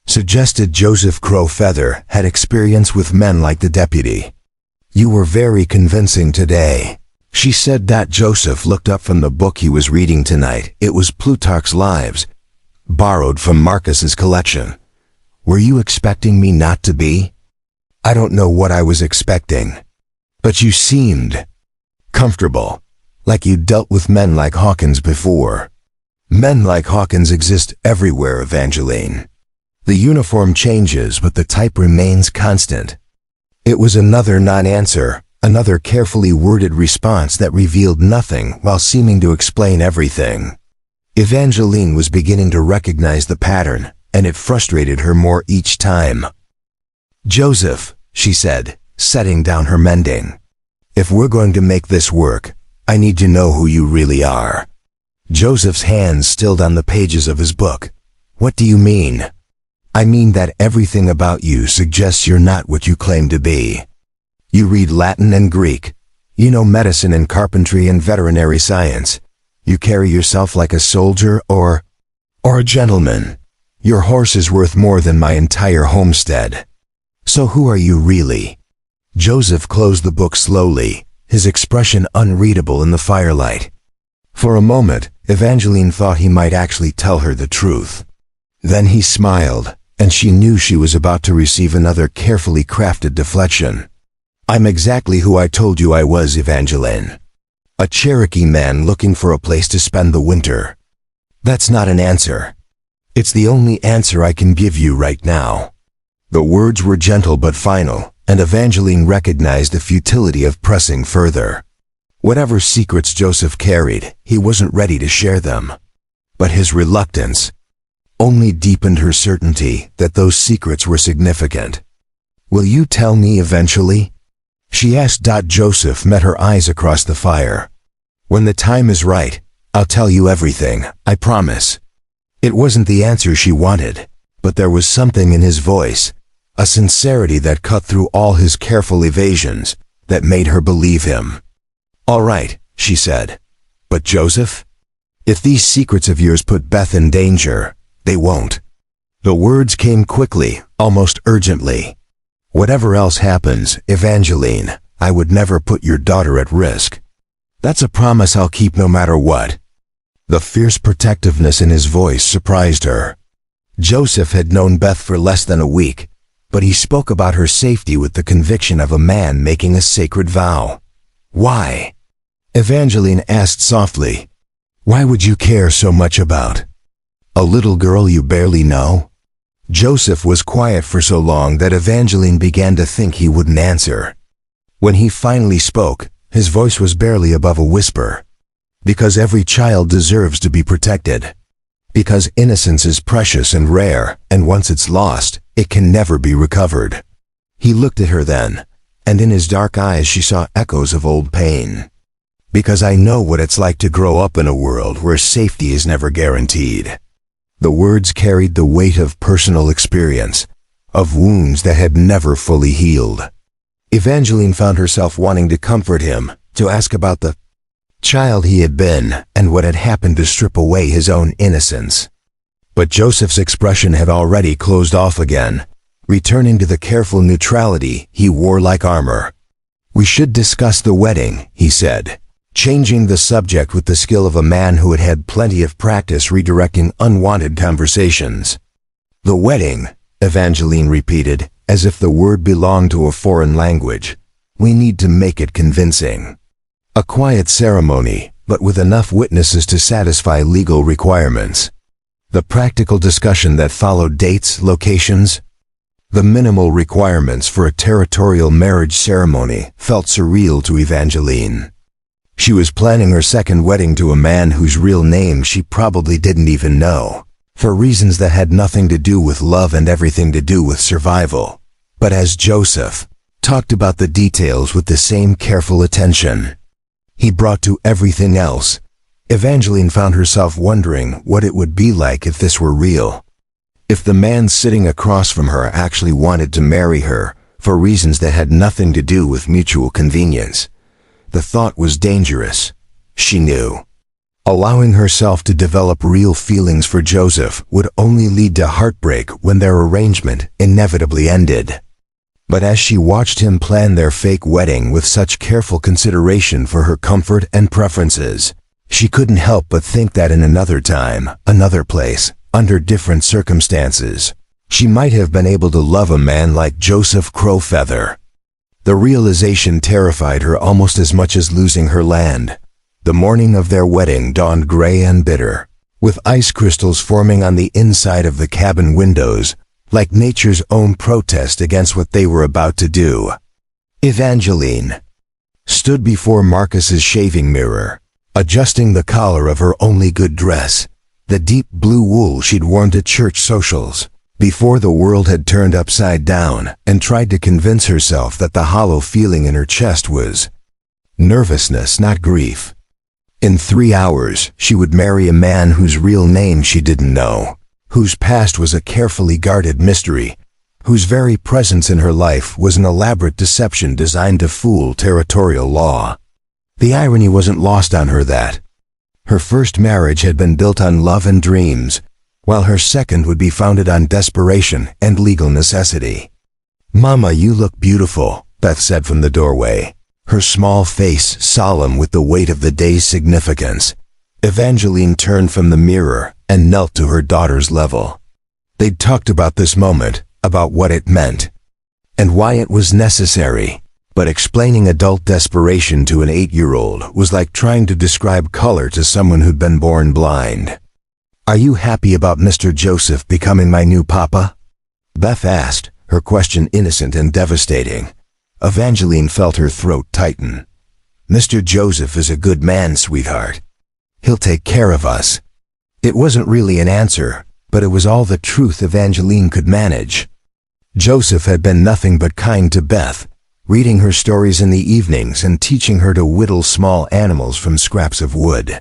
suggested Joseph Crowfeather had experience with men like the deputy. "You were very convincing today," she said. Joseph looked up from the book he was reading tonight. It was Plutarch's Lives, borrowed from Marcus's collection. "Were you expecting me not to be?" "I don't know what I was expecting. But you seemed comfortable, like you dealt with men like Hawkins before." "Men like Hawkins exist everywhere, Evangeline. The uniform changes, but the type remains constant." It was another non-answer, another carefully worded response that revealed nothing while seeming to explain everything. Evangeline was beginning to recognize the pattern, and it frustrated her more each time. "Joseph," she said, setting down her mending, "if we're going to make this work, I need to know who you really are." Joseph's hands stilled on the pages of his book. "What do you mean?" "I mean that everything about you suggests you're not what you claim to be. You read Latin and Greek. You know medicine and carpentry and veterinary science. You carry yourself like a soldier or a gentleman. Your horse is worth more than my entire homestead. So who are you really?" Joseph closed the book slowly, his expression unreadable in the firelight. For a moment, Evangeline thought he might actually tell her the truth. Then he smiled, and she knew she was about to receive another carefully crafted deflection. "I'm exactly who I told you I was, Evangeline. A Cherokee man looking for a place to spend the winter." "That's not an answer. It's the only answer I can give you right now." The words were gentle but final, and Evangeline recognized the futility of pressing further. Whatever secrets Joseph carried, he wasn't ready to share them. But his reluctance only deepened her certainty that those secrets were significant. "Will you tell me eventually?" she asked. Joseph met her eyes across the fire. "When the time is right, I'll tell you everything, I promise." It wasn't the answer she wanted, but there was something in his voice, a sincerity that cut through all his careful evasions, that made her believe him. "All right," she said. "But Joseph, if these secrets of yours put Beth in danger, they won't." The words came quickly, almost urgently. "Whatever else happens, Evangeline, I would never put your daughter at risk. That's a promise I'll keep no matter what." The fierce protectiveness in his voice surprised her. Joseph had known Beth for less than a week, but he spoke about her safety with the conviction of a man making a sacred vow. "Why?" Evangeline asked softly. "Why would you care so much about a little girl you barely know?" Joseph was quiet for so long that Evangeline began to think he wouldn't answer. When he finally spoke, his voice was barely above a whisper. "Because every child deserves to be protected. Because innocence is precious and rare, and once it's lost, it can never be recovered." He looked at her then, and in his dark eyes she saw echoes of old pain. "Because I know what it's like to grow up in a world where safety is never guaranteed." The words carried the weight of personal experience, of wounds that had never fully healed. Evangeline found herself wanting to comfort him, to ask about the child he had been and what had happened to strip away his own innocence. But Joseph's expression had already closed off again, returning to the careful neutrality he wore like armor. "We should discuss the wedding," he said, changing the subject with the skill of a man who had had plenty of practice redirecting unwanted conversations. "The wedding," Evangeline repeated, as if the word belonged to a foreign language. "We need to make it convincing. A quiet ceremony, but with enough witnesses to satisfy legal requirements." The practical discussion that followed dates, locations, the minimal requirements for a territorial marriage ceremony felt surreal to Evangeline. She was planning her second wedding to a man whose real name she probably didn't even know, for reasons that had nothing to do with love and everything to do with survival. But as Joseph talked about the details with the same careful attention he brought to everything else, Evangeline found herself wondering what it would be like if this were real. If the man sitting across from her actually wanted to marry her for reasons that had nothing to do with mutual convenience. The thought was dangerous, she knew. Allowing herself to develop real feelings for Joseph would only lead to heartbreak when their arrangement inevitably ended. But as she watched him plan their fake wedding with such careful consideration for her comfort and preferences, she couldn't help but think that in another time, another place, under different circumstances, she might have been able to love a man like Joseph Crowfeather. The realization terrified her almost as much as losing her land. The morning of their wedding dawned gray and bitter, with ice crystals forming on the inside of the cabin windows, like nature's own protest against what they were about to do. Evangeline stood before Marcus's shaving mirror, adjusting the collar of her only good dress, the deep blue wool she'd worn to church socials, before the world had turned upside down, and tried to convince herself that the hollow feeling in her chest was nervousness, not grief. In 3 hours, she would marry a man whose real name she didn't know, whose past was a carefully guarded mystery, whose very presence in her life was an elaborate deception designed to fool territorial law. The irony wasn't lost on her that her first marriage had been built on love and dreams, while her second would be founded on desperation and legal necessity. "Mama, you look beautiful," Beth said from the doorway, her small face solemn with the weight of the day's significance. Evangeline turned from the mirror and knelt to her daughter's level. They'd talked about this moment, about what it meant, and why it was necessary. But explaining adult desperation to an 8-year-old was like trying to describe color to someone who'd been born blind. "Are you happy about Mr. Joseph becoming my new papa?" Beth asked, her question innocent and devastating. Evangeline felt her throat tighten. "Mr. Joseph is a good man, sweetheart. He'll take care of us." It wasn't really an answer, but it was all the truth Evangeline could manage. Joseph had been nothing but kind to Beth, reading her stories in the evenings and teaching her to whittle small animals from scraps of wood.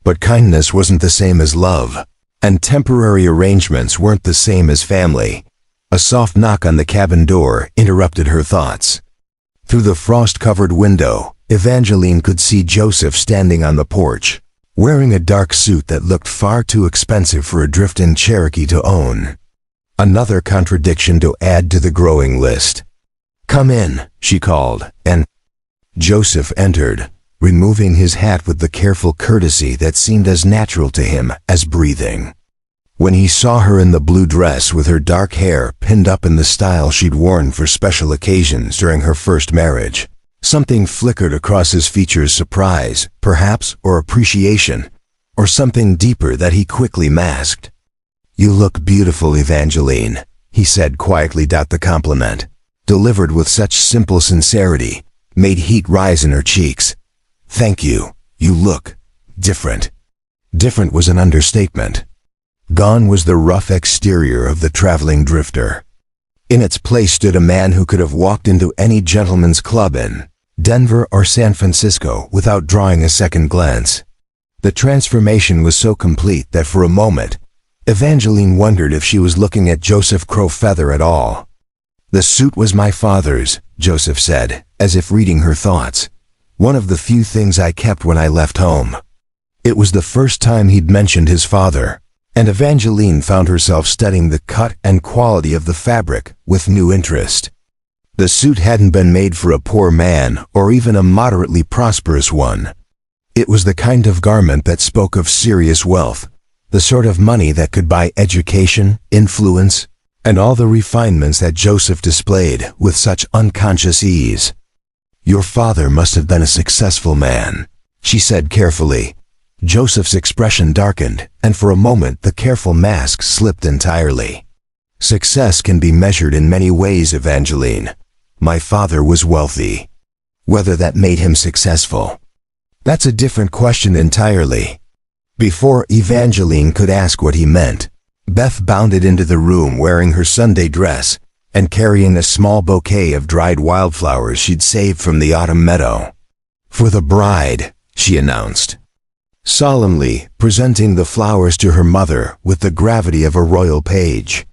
But kindness wasn't the same as love, and temporary arrangements weren't the same as family. A soft knock on the cabin door interrupted her thoughts. Through the frost-covered window, Evangeline could see Joseph standing on the porch, wearing a dark suit that looked far too expensive for a drift-in Cherokee to own. Another contradiction to add to the growing list. "Come in," she called, and Joseph entered, removing his hat with the careful courtesy that seemed as natural to him as breathing. When he saw her in the blue dress with her dark hair pinned up in the style she'd worn for special occasions during her first marriage, something flickered across his features: surprise, perhaps, or appreciation, or something deeper that he quickly masked. "You look beautiful, Evangeline," he said quietly. The compliment, delivered with such simple sincerity, made heat rise in her cheeks. "Thank you. You look different." Different was an understatement. Gone was the rough exterior of the traveling drifter. In its place stood a man who could have walked into any gentleman's club in Denver or San Francisco without drawing a second glance. The transformation was so complete that for a moment, Evangeline wondered if she was looking at Joseph Crowfeather at all. "The suit was my father's," Joseph said, as if reading her thoughts. "One of the few things I kept when I left home." It was the first time he'd mentioned his father, and Evangeline found herself studying the cut and quality of the fabric with new interest. The suit hadn't been made for a poor man or even a moderately prosperous one. It was the kind of garment that spoke of serious wealth, the sort of money that could buy education, influence, and all the refinements that Joseph displayed with such unconscious ease. "Your father must have been a successful man," she said carefully. Joseph's expression darkened, and for a moment the careful mask slipped entirely. "Success can be measured in many ways, Evangeline. My father was wealthy. Whether that made him successful, that's a different question entirely." Before Evangeline could ask what he meant, Beth bounded into the room wearing her Sunday dress and carrying a small bouquet of dried wildflowers she'd saved from the autumn meadow. "For the bride," she announced, solemnly presenting the flowers to her mother with the gravity of a royal page.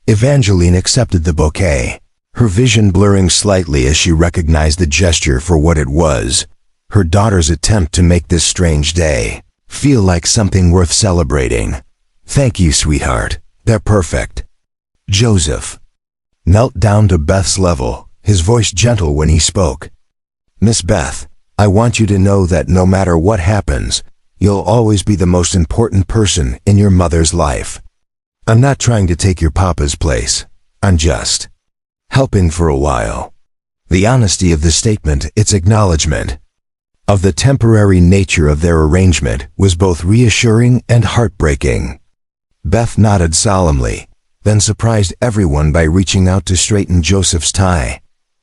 Evangeline accepted the bouquet, her vision blurring slightly as she recognized the gesture for what it was, her daughter's attempt to make this strange day feel like something worth celebrating. "Thank you, sweetheart. They're perfect." Joseph knelt down to Beth's level, his voice gentle when he spoke. "Miss Beth, I want you to know that no matter what happens, you'll always be the most important person in your mother's life. I'm not trying to take your papa's place. I'm just helping for a while." The honesty of the statement, its acknowledgement of the temporary nature of their arrangement, was both reassuring and heartbreaking. Beth nodded solemnly, then surprised everyone by reaching out to straighten Joseph's tie.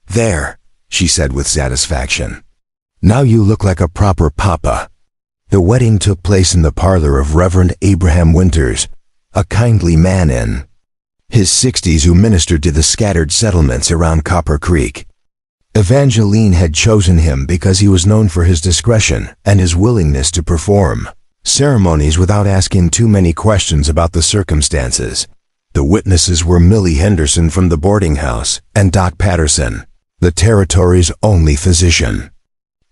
"There," she said with satisfaction. "Now you look like a proper papa." The wedding took place in the parlor of Reverend Abraham Winters, a kindly man in his 60s who ministered to the scattered settlements around Copper Creek. Evangeline had chosen him because he was known for his discretion and his willingness to perform ceremonies without asking too many questions about the circumstances. The witnesses were Millie Henderson from the boarding house and Doc Patterson, the territory's only physician.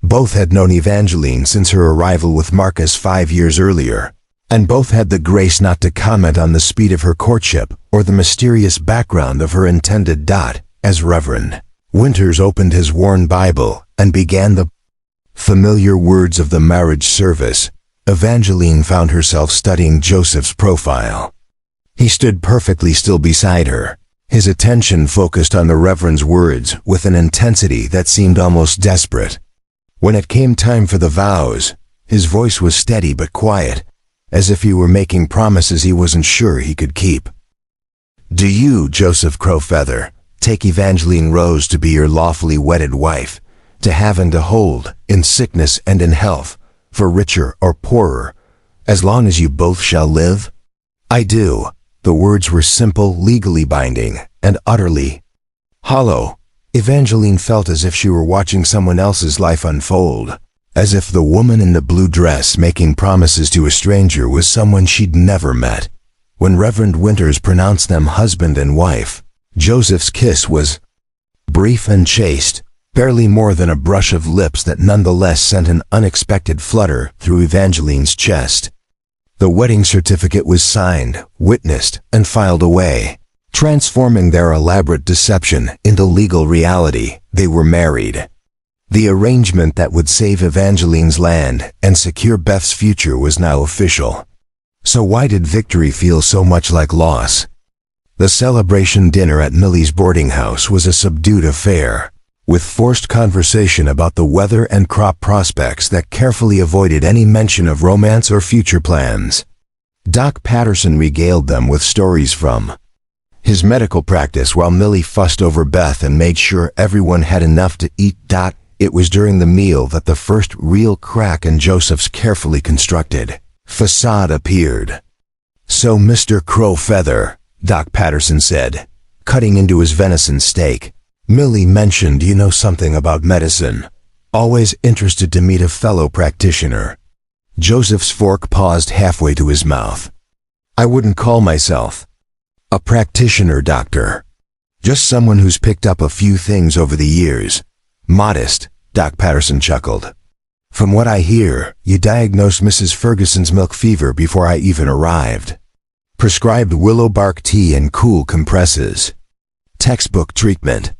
Both had known Evangeline since her arrival with Marcus 5 years earlier, and both had the grace not to comment on the speed of her courtship or the mysterious background of her intended Dot. As Reverend Winters opened his worn Bible and began the familiar words of the marriage service, Evangeline found herself studying Joseph's profile. He stood perfectly still beside her, his attention focused on the Reverend's words with an intensity that seemed almost desperate. When it came time for the vows, his voice was steady but quiet, as if he were making promises he wasn't sure he could keep. "Do you, Joseph Crowfeather, take Evangeline Rose to be your lawfully wedded wife, to have and to hold, in sickness and in health, for richer or poorer, as long as you both shall live?" "I do." The words were simple, legally binding, and utterly hollow. Evangeline felt as if she were watching someone else's life unfold, as if the woman in the blue dress making promises to a stranger was someone she'd never met. When Reverend Winters pronounced them husband and wife, Joseph's kiss was brief and chaste, barely more than a brush of lips that nonetheless sent an unexpected flutter through Evangeline's chest. The wedding certificate was signed, witnessed, and filed away. Transforming their elaborate deception into legal reality, they were married. The arrangement that would save Evangeline's land and secure Beth's future was now official. So why did victory feel so much like loss? The celebration dinner at Millie's boarding house was a subdued affair, with forced conversation about the weather and crop prospects that carefully avoided any mention of romance or future plans. Doc Patterson regaled them with stories from his medical practice while Millie fussed over Beth and made sure everyone had enough to eat. It was during the meal that the first real crack in Joseph's carefully constructed facade appeared. "So, Mr. Crowfeather," Doc Patterson said, cutting into his venison steak, "Millie mentioned you know something about medicine. Always interested to meet a fellow practitioner." Joseph's fork paused halfway to his mouth. I wouldn't call myself a practitioner, doctor. Just someone who's picked up a few things over the years. Modest, Doc Patterson chuckled. From what I hear, you diagnosed Mrs. Ferguson's milk fever before I even arrived. Prescribed willow bark tea and cool compresses. Textbook treatment.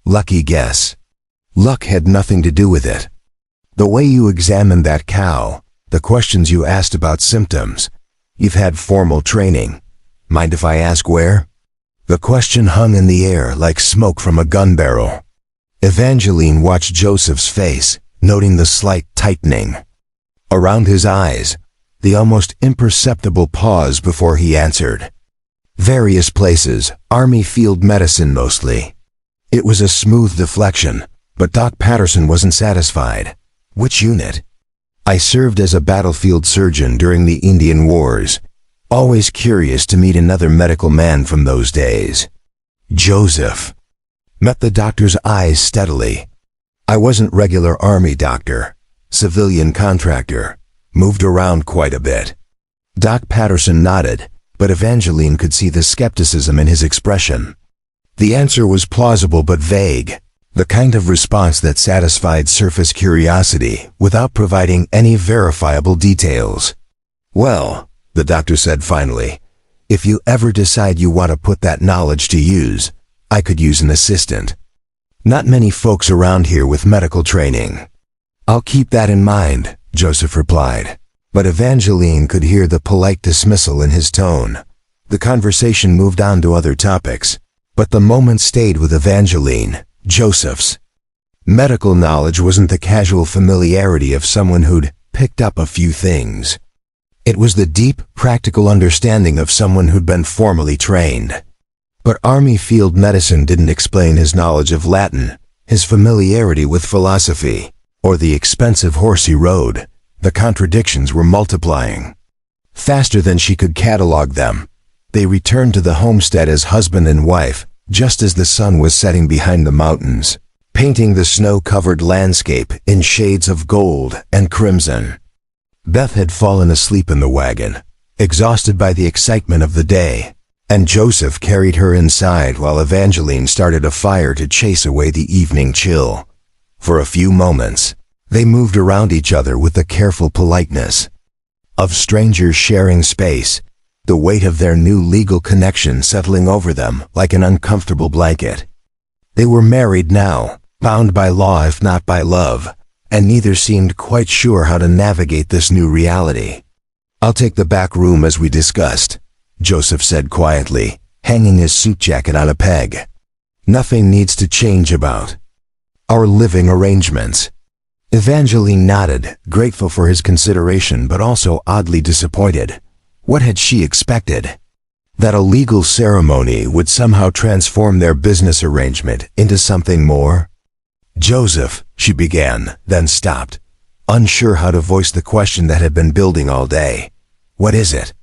Lucky guess. Luck had nothing to do with it. The way you examined that cow, the questions you asked about symptoms. You've had formal training. Mind if I ask where? The question hung in the air like smoke from a gun barrel. Evangeline watched Joseph's face, noting the slight tightening around his eyes, the almost imperceptible pause before he answered. Various places, Army field medicine mostly. It was a smooth deflection, but Doc Patterson wasn't satisfied. Which unit? I served as a battlefield surgeon during the Indian Wars. Always curious to meet another medical man from those days. Joseph met the doctor's eyes steadily. I wasn't regular Army doctor, civilian contractor, moved around quite a bit. Doc Patterson nodded, but Evangeline could see the skepticism in his expression. The answer was plausible but vague, the kind of response that satisfied surface curiosity without providing any verifiable details. Well, the doctor said finally, if you ever decide you want to put that knowledge to use, I could use an assistant. Not many folks around here with medical training. I'll keep that in mind, Joseph replied. But Evangeline could hear the polite dismissal in his tone. The conversation moved on to other topics, but the moment stayed with Evangeline, Joseph's. Medical knowledge wasn't the casual familiarity of someone who'd picked up a few things. It was the deep, practical understanding of someone who'd been formally trained. But Army field medicine didn't explain his knowledge of Latin, his familiarity with philosophy, or the expensive horse he rode. The contradictions were multiplying. Faster than she could catalog them, they returned to the homestead as husband and wife, just as the sun was setting behind the mountains, painting the snow-covered landscape in shades of gold and crimson. Beth had fallen asleep in the wagon, exhausted by the excitement of the day, and Joseph carried her inside while Evangeline started a fire to chase away the evening chill. For a few moments, they moved around each other with the careful politeness of strangers sharing space, the weight of their new legal connection settling over them like an uncomfortable blanket. They were married now, bound by law if not by love, and neither seemed quite sure how to navigate this new reality. I'll take the back room as we discussed, Joseph said quietly, hanging his suit jacket on a peg. Nothing needs to change about our living arrangements. Evangeline nodded, grateful for his consideration but also oddly disappointed. What had she expected? That a legal ceremony would somehow transform their business arrangement into something more? Joseph, she began, then stopped, unsure how to voice the question that had been building all day. What is it?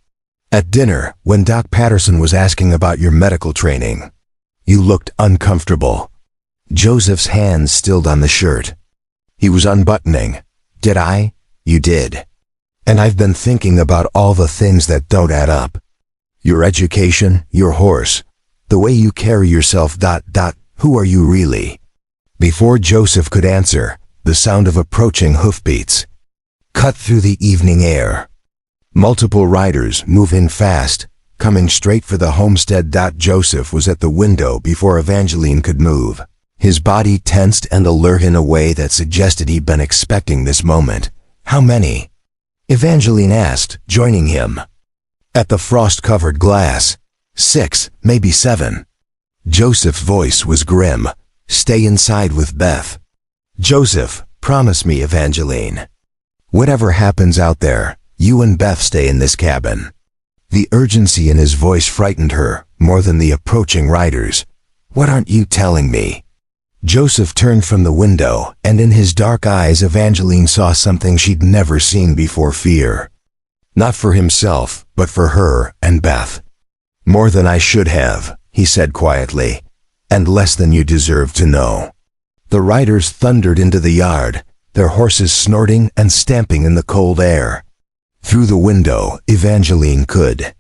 At dinner, when Doc Patterson was asking about your medical training, you looked uncomfortable. Joseph's hands stilled on the shirt. He was unbuttoning. Did I? You did. And I've been thinking about all the things that don't add up. Your education, your horse, the way you carry yourself. Who are you really? Before Joseph could answer, the sound of approaching hoofbeats cut through the evening air. Multiple riders, moving fast, coming straight for the homestead. Joseph was at the window before Evangeline could move, his body tensed and alert in a way that suggested he'd been expecting this moment. How many? Evangeline asked, joining him. At the frost-covered glass. 6, maybe 7. Joseph's voice was grim. Stay inside with Beth. Joseph, promise me, Evangeline. Whatever happens out there, you and Beth stay in this cabin. The urgency in his voice frightened her, more than the approaching riders. What aren't you telling me? Joseph turned from the window, and in his dark eyes Evangeline saw something she'd never seen before: fear. Not for himself, but for her and Beth. More than I should have, he said quietly, and less than you deserve to know. The riders thundered into the yard, their horses snorting and stamping in the cold air. Through the window, Evangeline could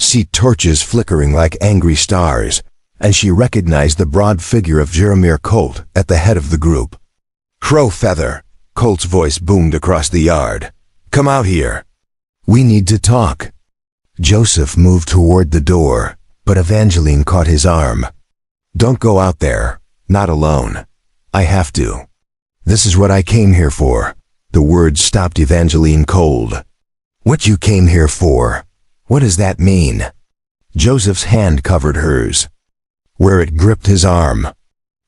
see torches flickering like angry stars, and she recognized the broad figure of Jeremiah Colt at the head of the group. "Crow Feather," Colt's voice boomed across the yard. "Come out here. We need to talk." Joseph moved toward the door, but Evangeline caught his arm. "Don't go out there, not alone. I have to. This is what I came here for." The words stopped Evangeline cold. "What you came here for? What does that mean?" Joseph's hand covered hers, where it gripped his arm.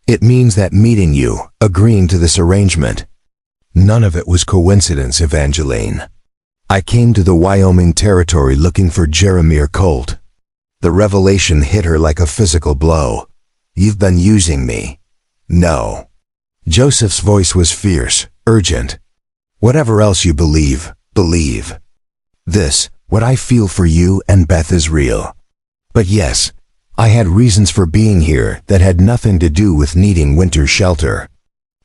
"It means that meeting you, agreeing to this arrangement. None of it was coincidence, Evangeline. I came to the Wyoming Territory looking for Jeremiah Colt." The revelation hit her like a physical blow. "You've been using me." "No." Joseph's voice was fierce, urgent. "Whatever else you believe, believe. This, what I feel for you and Beth, is real. But yes, I had reasons for being here that had nothing to do with needing winter shelter."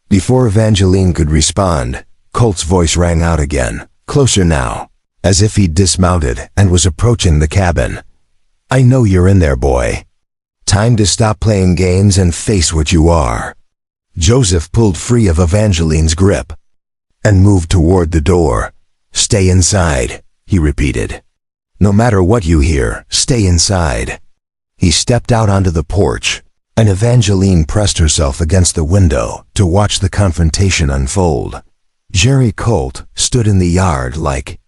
Before Evangeline could respond, Colt's voice rang out again, closer now, as if he'd dismounted and was approaching the cabin. "I know you're in there, boy. Time to stop playing games and face what you are." Joseph pulled free of Evangeline's grip and moved toward the door. "Stay inside," he repeated. "No matter what you hear, stay inside." He stepped out onto the porch, and Evangeline pressed herself against the window to watch the confrontation unfold. Jerry Colt stood in the yard like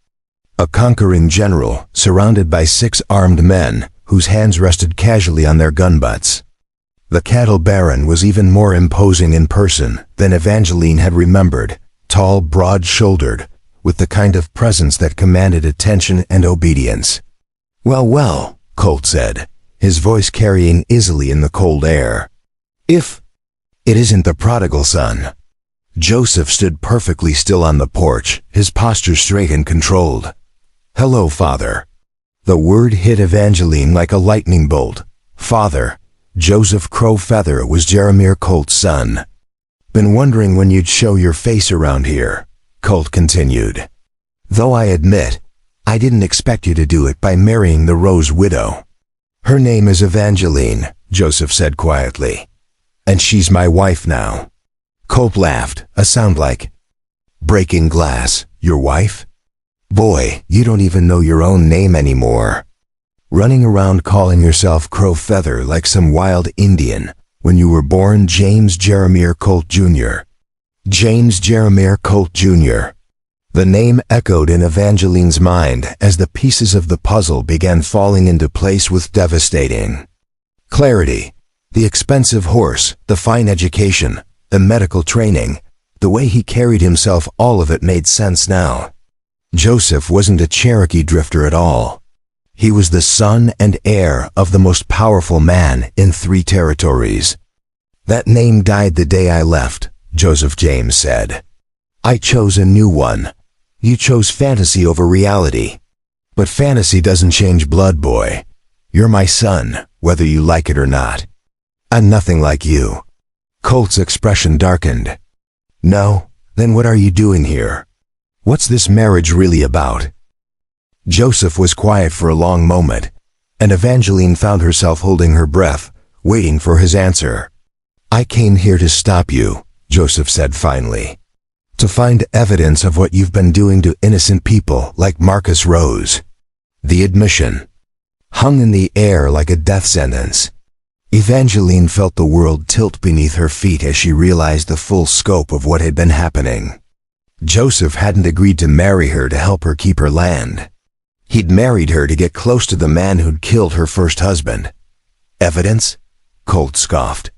a conquering general surrounded by 6 armed men whose hands rested casually on their gun butts. The cattle baron was even more imposing in person than Evangeline had remembered, tall, broad-shouldered, with the kind of presence that commanded attention and obedience. "Well, well," Colt said, his voice carrying easily in the cold air. "If it isn't the prodigal son." Joseph stood perfectly still on the porch, his posture straight and controlled. "Hello, Father." The word hit Evangeline like a lightning bolt. Father. Joseph Crow Feather was Jeremiah Colt's son. "Been wondering when you'd show your face around here," Colt continued. "Though I admit, I didn't expect you to do it by marrying the Rose widow." "Her name is Evangeline," Joseph said quietly. "And she's my wife now." Colt laughed, a sound like breaking glass. "Your wife? Boy, you don't even know your own name anymore. Running around calling yourself Crow Feather like some wild Indian when you were born James Jeremiah Colt Jr. James Jeremiah Colt Jr. The name echoed in Evangeline's mind as the pieces of the puzzle began falling into place with devastating clarity. The expensive horse, the fine education, the medical training, the way he carried himself, all of it made sense now. Joseph wasn't a Cherokee drifter at all. He was the son and heir of the most powerful man in 3 territories. "That name died the day I left," Joseph James said. "I chose a new one. You chose fantasy over reality. But fantasy doesn't change blood, boy. You're my son, whether you like it or not. I'm nothing like you." Colt's expression darkened. "No? Then what are you doing here? What's this marriage really about?" Joseph was quiet for a long moment, and Evangeline found herself holding her breath, waiting for his answer. "I came here to stop you," Joseph said finally. "To find evidence of what you've been doing to innocent people like Marcus Rose." The admission hung in the air like a death sentence. Evangeline felt the world tilt beneath her feet as she realized the full scope of what had been happening. Joseph hadn't agreed to marry her to help her keep her land. He'd married her to get close to the man who'd killed her first husband. "Evidence?" Colt scoffed.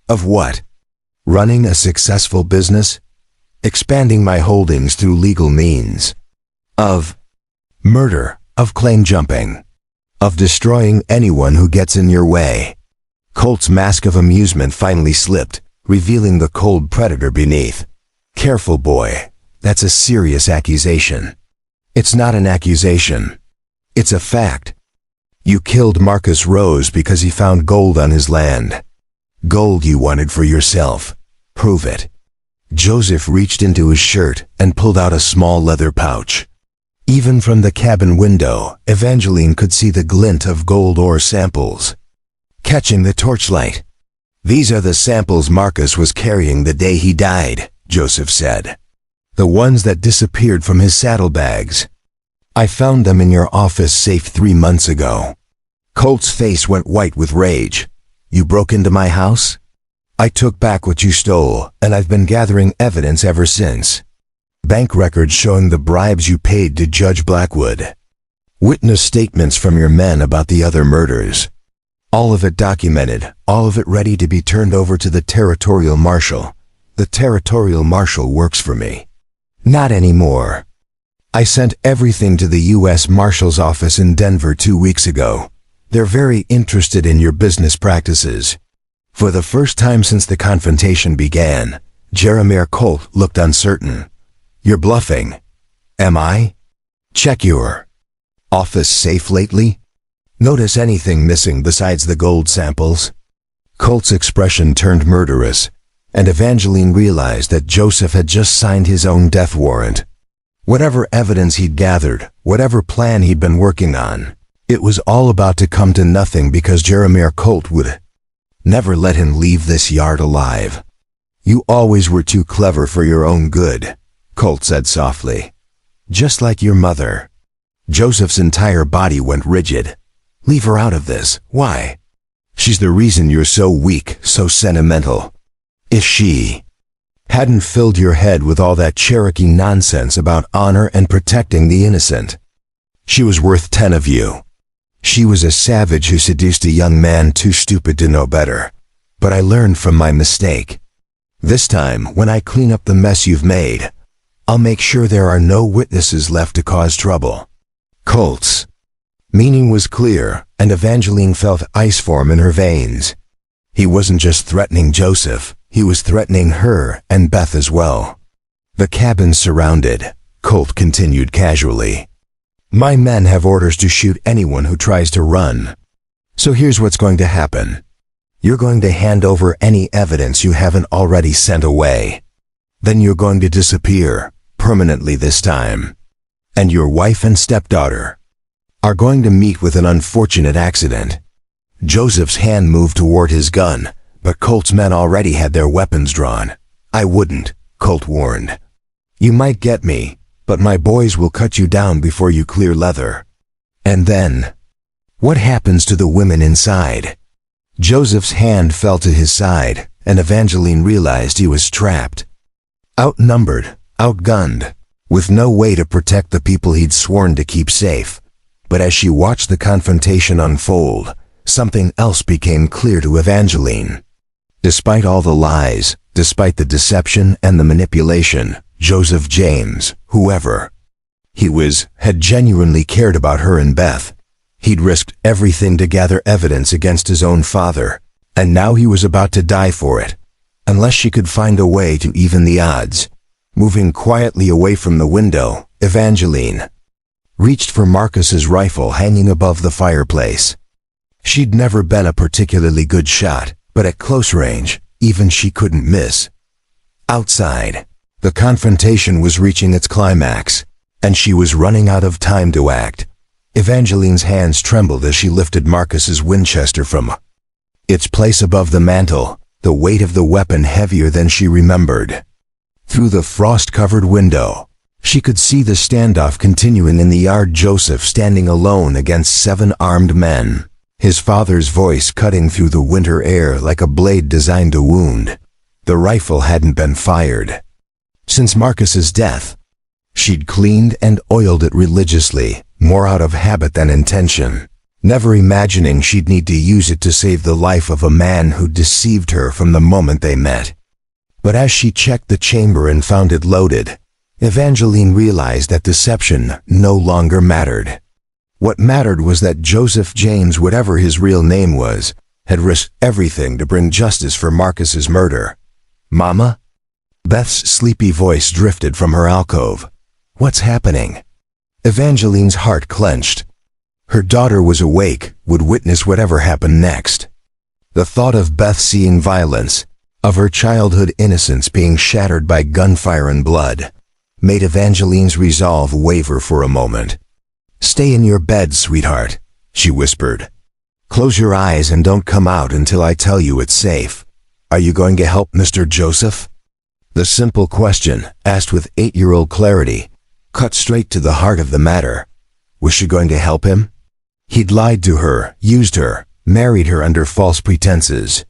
"Of what? Running a successful business? Expanding my holdings through legal means? Of murder? Of claim jumping? Of destroying anyone who gets in your way?" Colt's mask of amusement finally slipped, revealing the cold predator beneath. "Careful, boy. That's a serious accusation." "It's not an accusation. It's a fact. You killed Marcus Rose because he found gold on his land. Gold you wanted for yourself. Prove it." Joseph reached into his shirt and pulled out a small leather pouch. Even from the cabin window, Evangeline could see the glint of gold ore samples. Catching the torchlight. "These are the samples Marcus was carrying the day he died," Joseph said. "The ones that disappeared from his saddlebags. I found them in your office safe 3 months ago." Colt's face went white with rage. "You broke into my house? I took back what you stole, and I've been gathering evidence ever since. Bank records showing the bribes you paid to Judge Blackwood. Witness statements from your men about the other murders. All of it documented, all of it ready to be turned over to the territorial marshal. The territorial marshal works for me." "Not anymore. I sent everything to the U.S. Marshal's office in Denver 2 weeks ago. They're very interested in your business practices." For the first time since the confrontation began, Jeremiah Colt looked uncertain. "You're bluffing." "Am I? Check your office safe lately. Notice anything missing besides the gold samples?" Colt's expression turned murderous, and Evangeline realized that Joseph had just signed his own death warrant. Whatever evidence he'd gathered, whatever plan he'd been working on, it was all about to come to nothing because Jeremiah Colt would never let him leave this yard alive. "You always were too clever for your own good," Colt said softly. "Just like your mother." Joseph's entire body went rigid. "Leave her out of this. Why? She's the reason you're so weak, so sentimental. If she hadn't filled your head with all that Cherokee nonsense about honor and protecting the innocent, she was worth 10 of you. She was a savage who seduced a young man too stupid to know better. But I learned from my mistake. This time, when I clean up the mess you've made, I'll make sure there are no witnesses left to cause trouble." Colt's meaning was clear, and Evangeline felt ice form in her veins. He wasn't just threatening Joseph, he was threatening her and Beth as well. "The cabin's surrounded," Colt continued casually. "My men have orders to shoot anyone who tries to run. So here's what's going to happen. You're going to hand over any evidence you haven't already sent away. Then you're going to disappear, permanently this time. And your wife and stepdaughter are going to meet with an unfortunate accident." Joseph's hand moved toward his gun, but Colt's men already had their weapons drawn. "I wouldn't," Colt warned. "You might get me, but my boys will cut you down before you clear leather. And then, what happens to the women inside?" Joseph's hand fell to his side, and Evangeline realized he was trapped. Outnumbered, outgunned, with no way to protect the people he'd sworn to keep safe. But as she watched the confrontation unfold, something else became clear to Evangeline. Despite all the lies, despite the deception and the manipulation, Joseph James, whoever he was, had genuinely cared about her and Beth. He'd risked everything to gather evidence against his own father, and now he was about to die for it, unless she could find a way to even the odds. Moving quietly away from the window, Evangeline reached for Marcus's rifle hanging above the fireplace. She'd never been a particularly good shot, but at close range, even she couldn't miss. Outside, the confrontation was reaching its climax, and she was running out of time to act. Evangeline's hands trembled as she lifted Marcus's Winchester from its place above the mantel, the weight of the weapon heavier than she remembered. Through the frost-covered window, she could see the standoff continuing in the yard, Joseph standing alone against 7 armed men, his father's voice cutting through the winter air like a blade designed to wound. The rifle hadn't been fired since Marcus's death. She'd cleaned and oiled it religiously, more out of habit than intention, never imagining she'd need to use it to save the life of a man who deceived her from the moment they met. But as she checked the chamber and found it loaded, Evangeline realized that deception no longer mattered. What mattered was that Joseph James, whatever his real name was, had risked everything to bring justice for Marcus's murder. "Mama?" Beth's sleepy voice drifted from her alcove. "What's happening?" Evangeline's heart clenched. Her daughter was awake, would witness whatever happened next. The thought of Beth seeing violence, of her childhood innocence being shattered by gunfire and blood, made Evangeline's resolve waver for a moment. "Stay in your bed, sweetheart," she whispered. "Close your eyes and don't come out until I tell you it's safe. Are you going to help Mr. Joseph?" The simple question, asked with 8-year-old clarity, cut straight to the heart of the matter. Was she going to help him? He'd lied to her, used her, married her under false pretenses.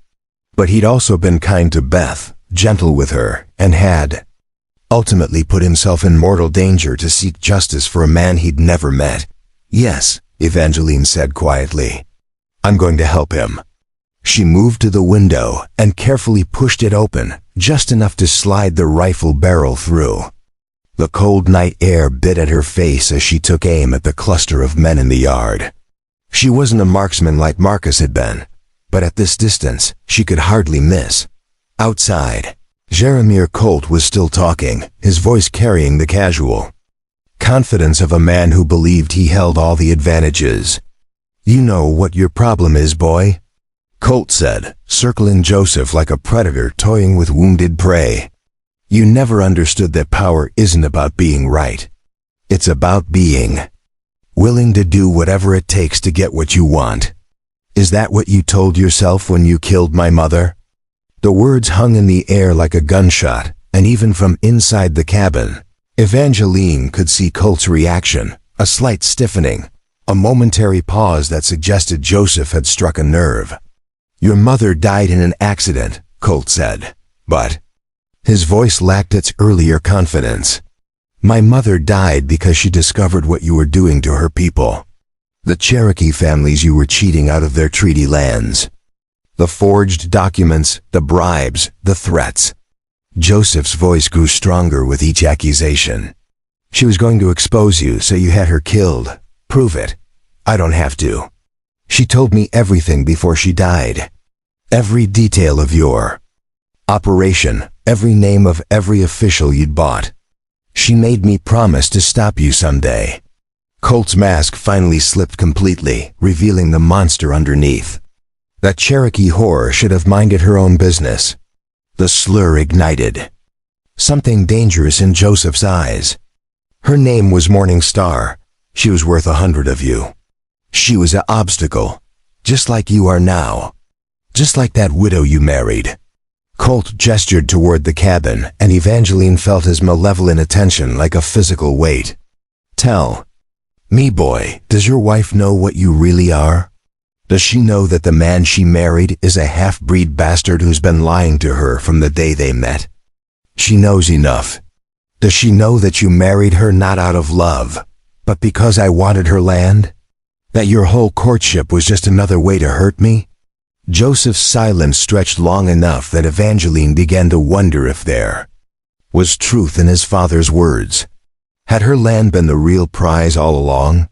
But he'd also been kind to Beth, gentle with her, and had ultimately put himself in mortal danger to seek justice for a man he'd never met. "Yes," Evangeline said quietly. "I'm going to help him." She moved to the window and carefully pushed it open, just enough to slide the rifle barrel through. The cold night air bit at her face as she took aim at the cluster of men in the yard. She wasn't a marksman like Marcus had been, but at this distance, she could hardly miss. Outside, Jeremiah Colt was still talking, his voice carrying the casual confidence of a man who believed he held all the advantages. "You know what your problem is, boy," Colt said, circling Joseph like a predator toying with wounded prey. "You never understood that power isn't about being right. It's about being willing to do whatever it takes to get what you want. Is that what you told yourself when you killed my mother?" The words hung in the air like a gunshot, and even from inside the cabin, Evangeline could see Colt's reaction, a slight stiffening, a momentary pause that suggested Joseph had struck a nerve. "Your mother died in an accident," Colt said, but his voice lacked its earlier confidence. "My mother died because she discovered what you were doing to her people. The Cherokee families you were cheating out of their treaty lands. The forged documents, the bribes, the threats." Joseph's voice grew stronger with each accusation. "She was going to expose you, so you had her killed. Prove it. I don't have to. She told me everything before she died. Every detail of your operation, every name of every official you'd bought. She made me promise to stop you someday." Colt's mask finally slipped completely, revealing the monster underneath. That Cherokee whore should have minded her own business. The slur ignited something dangerous in Joseph's eyes. Her name was Morning Star. She was worth 100 of you. She was an obstacle, just like you are now. Just like that widow you married. Colt gestured toward the cabin, and Evangeline felt his malevolent attention like a physical weight. "Tell me, boy, does your wife know what you really are? Does she know that the man she married is a half-breed bastard who's been lying to her from the day they met? She knows enough. Does she know that you married her not out of love, but because I wanted her land? That your whole courtship was just another way to hurt me?" Joseph's silence stretched long enough that Evangeline began to wonder if there was truth in his father's words. Had her land been the real prize all along?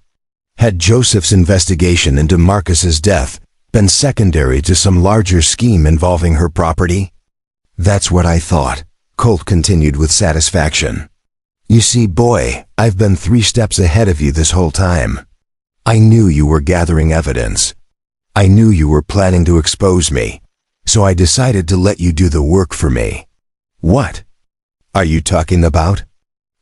Had Joseph's investigation into Marcus's death been secondary to some larger scheme involving her property? "That's what I thought," Colt continued with satisfaction. "You see, boy, I've been 3 steps ahead of you this whole time. I knew you were gathering evidence. I knew you were planning to expose me, so I decided to let you do the work for me." "What are you talking about?"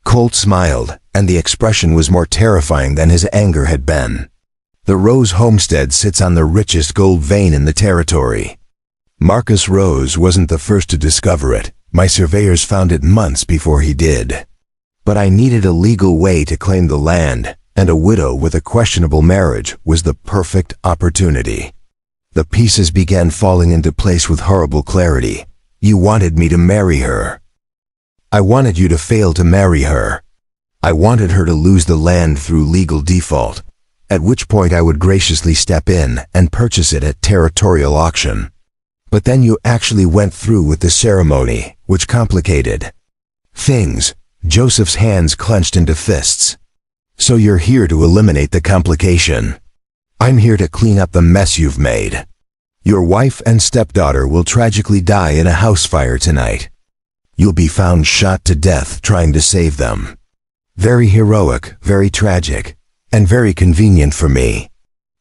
Colt smiled, and the expression was more terrifying than his anger had been. "The Rose homestead sits on the richest gold vein in the territory. Marcus Rose wasn't the first to discover it. My surveyors found it months before he did. But I needed a legal way to claim the land, and a widow with a questionable marriage was the perfect opportunity. The pieces began falling into place with horrible clarity. You wanted me to marry her. I wanted you to fail to marry her. I wanted her to lose the land through legal default, at which point I would graciously step in and purchase it at territorial auction. But then you actually went through with the ceremony, which complicated things." Joseph's hands clenched into fists. "So you're here to eliminate the complication. I'm here to clean up the mess you've made. Your wife and stepdaughter will tragically die in a house fire tonight. You'll be found shot to death trying to save them. Very heroic, very tragic, and very convenient for me."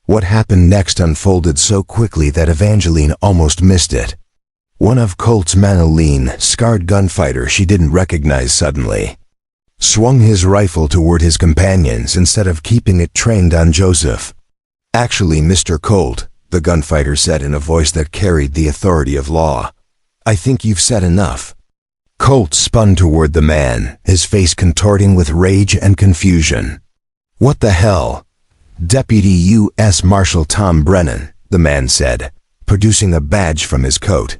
What happened next unfolded so quickly that Evangeline almost missed it. One of Colt's men, a lean, scarred gunfighter she didn't recognize suddenly. swung his rifle toward his companions instead of keeping it trained on Joseph. "Actually, Mr. Colt," the gunfighter said in a voice that carried the authority of law, "I think you've said enough." Colt spun toward the man, his face contorting with rage and confusion. "What the hell?" "Deputy U.S. Marshal Tom Brennan," the man said, producing a badge from his coat.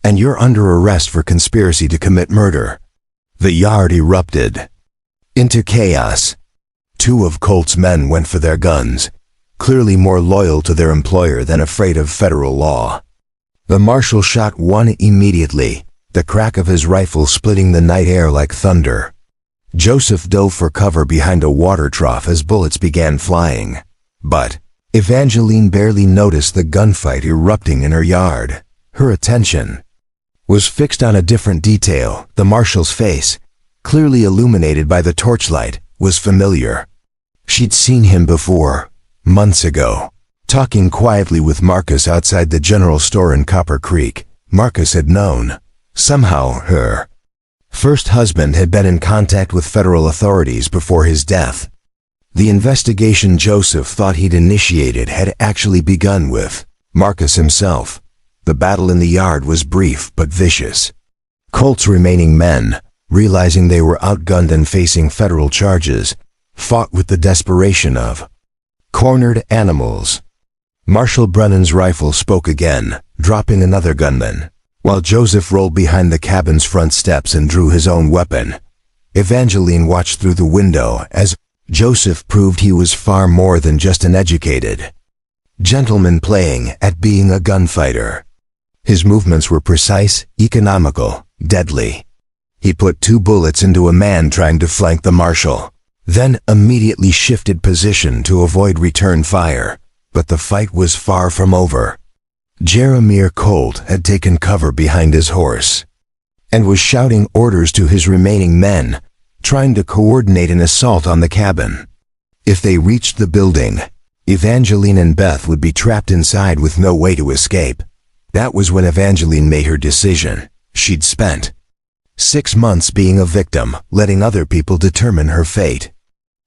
"And you're under arrest for conspiracy to commit murder." The yard erupted into chaos. Two of Colt's men went for their guns, clearly more loyal to their employer than afraid of federal law. The marshal shot one immediately, the crack of his rifle splitting the night air like thunder. Joseph dove for cover behind a water trough as bullets began flying. But Evangeline barely noticed the gunfight erupting in her yard. Her attention was fixed on a different detail. The marshal's face, clearly illuminated by the torchlight, was familiar. She'd seen him before, months ago. Talking quietly with Marcus outside the general store in Copper Creek, Marcus had known. Somehow, her first husband had been in contact with federal authorities before his death. The investigation Joseph thought he'd initiated had actually begun with Marcus himself. The battle in the yard was brief but vicious. Colt's remaining men, realizing they were outgunned and facing federal charges, fought with the desperation of cornered animals. Marshal Brennan's rifle spoke again, dropping another gunman, while Joseph rolled behind the cabin's front steps and drew his own weapon. Evangeline watched through the window as Joseph proved he was far more than just an educated gentleman playing at being a gunfighter. His movements were precise, economical, deadly. He put 2 bullets into a man trying to flank the marshal, then immediately shifted position to avoid return fire. But the fight was far from over. Jeremiah Colt had taken cover behind his horse and was shouting orders to his remaining men, trying to coordinate an assault on the cabin. If they reached the building, Evangeline and Beth would be trapped inside with no way to escape. That was when Evangeline made her decision. She'd spent 6 months being a victim, letting other people determine her fate.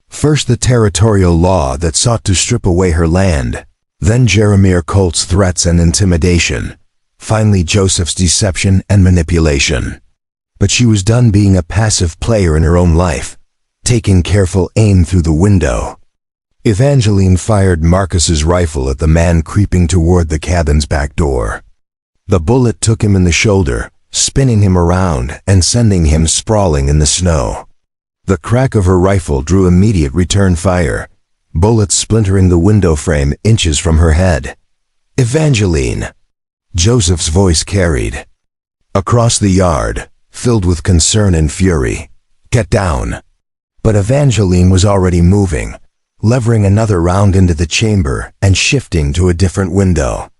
First the territorial law that sought to strip away her land, then Jeremiah Colt's threats and intimidation, finally Joseph's deception and manipulation. But she was done being a passive player in her own life, taking careful aim through the window. Evangeline fired Marcus's rifle at the man creeping toward the cabin's back door. The bullet took him in the shoulder, spinning him around and sending him sprawling in the snow. The crack of her rifle drew immediate return fire, bullets splintering the window frame inches from her head. "Evangeline!" Joseph's voice carried across the yard, filled with concern and fury. "Get down!" But Evangeline was already moving, levering another round into the chamber and shifting to a different window.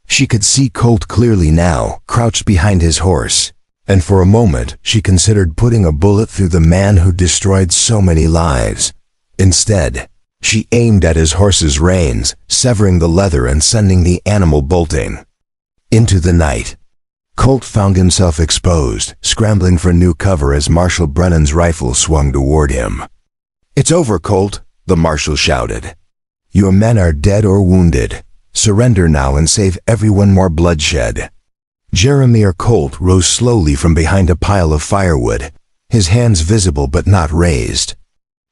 She could see Colt clearly now, crouched behind his horse. And for a moment, she considered putting a bullet through the man who destroyed so many lives. Instead, she aimed at his horse's reins, severing the leather and sending the animal bolting into the night. Colt found himself exposed, scrambling for new cover as Marshal Brennan's rifle swung toward him. "It's over, Colt," the marshal shouted. "Your men are dead or wounded. Surrender now and save everyone more bloodshed." Jeremiah Colt rose slowly from behind a pile of firewood, his hands visible but not raised.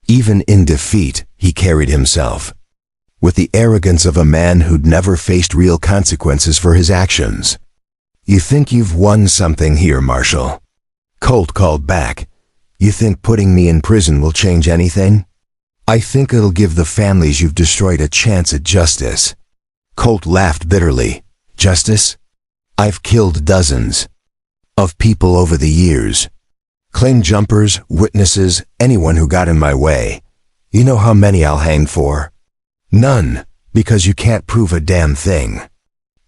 Even in defeat, he carried himself with the arrogance of a man who'd never faced real consequences for his actions. "You think you've won something here, Marshal?" Colt called back. "You think putting me in prison will change anything?" "I think it'll give the families you've destroyed a chance at justice." Colt laughed bitterly. "Justice? I've killed dozens of people over the years. Claim jumpers, witnesses, anyone who got in my way. You know how many I'll hang for? None, because you can't prove a damn thing."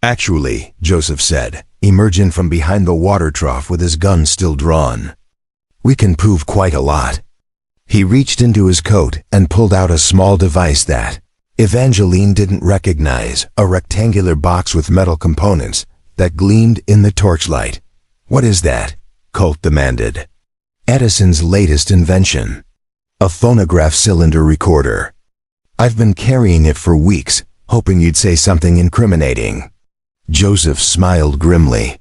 "Actually," Joseph said, emerging from behind the water trough with his gun still drawn, "we can prove quite a lot." He reached into his coat and pulled out a small device that Evangeline didn't recognize, a rectangular box with metal components that gleamed in the torchlight. "What is that?" Colt demanded. Edison's latest invention. A phonograph cylinder recorder. I've been carrying it for weeks, hoping you'd say something incriminating. Joseph smiled grimly.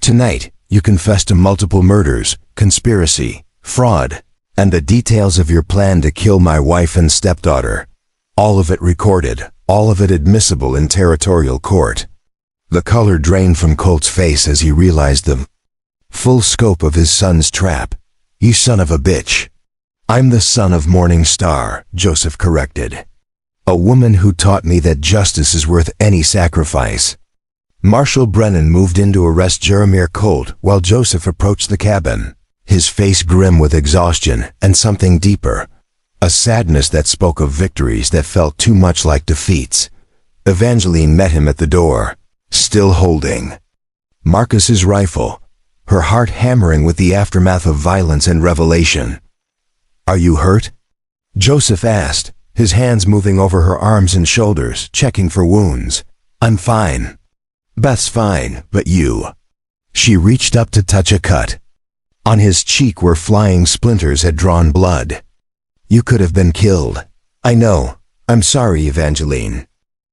Tonight, you confess to multiple murders, conspiracy, fraud, and the details of your plan to kill my wife and stepdaughter. All of it recorded, all of it admissible in territorial court. The color drained from Colt's face as he realized the full scope of his son's trap. You son of a bitch. I'm the son of Morning Star, Joseph corrected. A woman who taught me that justice is worth any sacrifice. Marshal Brennan moved in to arrest Jeremiah Colt while Joseph approached the cabin, his face grim with exhaustion and something deeper, a sadness that spoke of victories that felt too much like defeats. Evangeline met him at the door, still holding Marcus's rifle, her heart hammering with the aftermath of violence and revelation. Are you hurt? Joseph asked, his hands moving over her arms and shoulders, checking for wounds. I'm fine. Beth's fine, but you. She reached up to touch a cut. On his cheek where flying splinters had drawn blood. You could have been killed. I know. I'm sorry, Evangeline.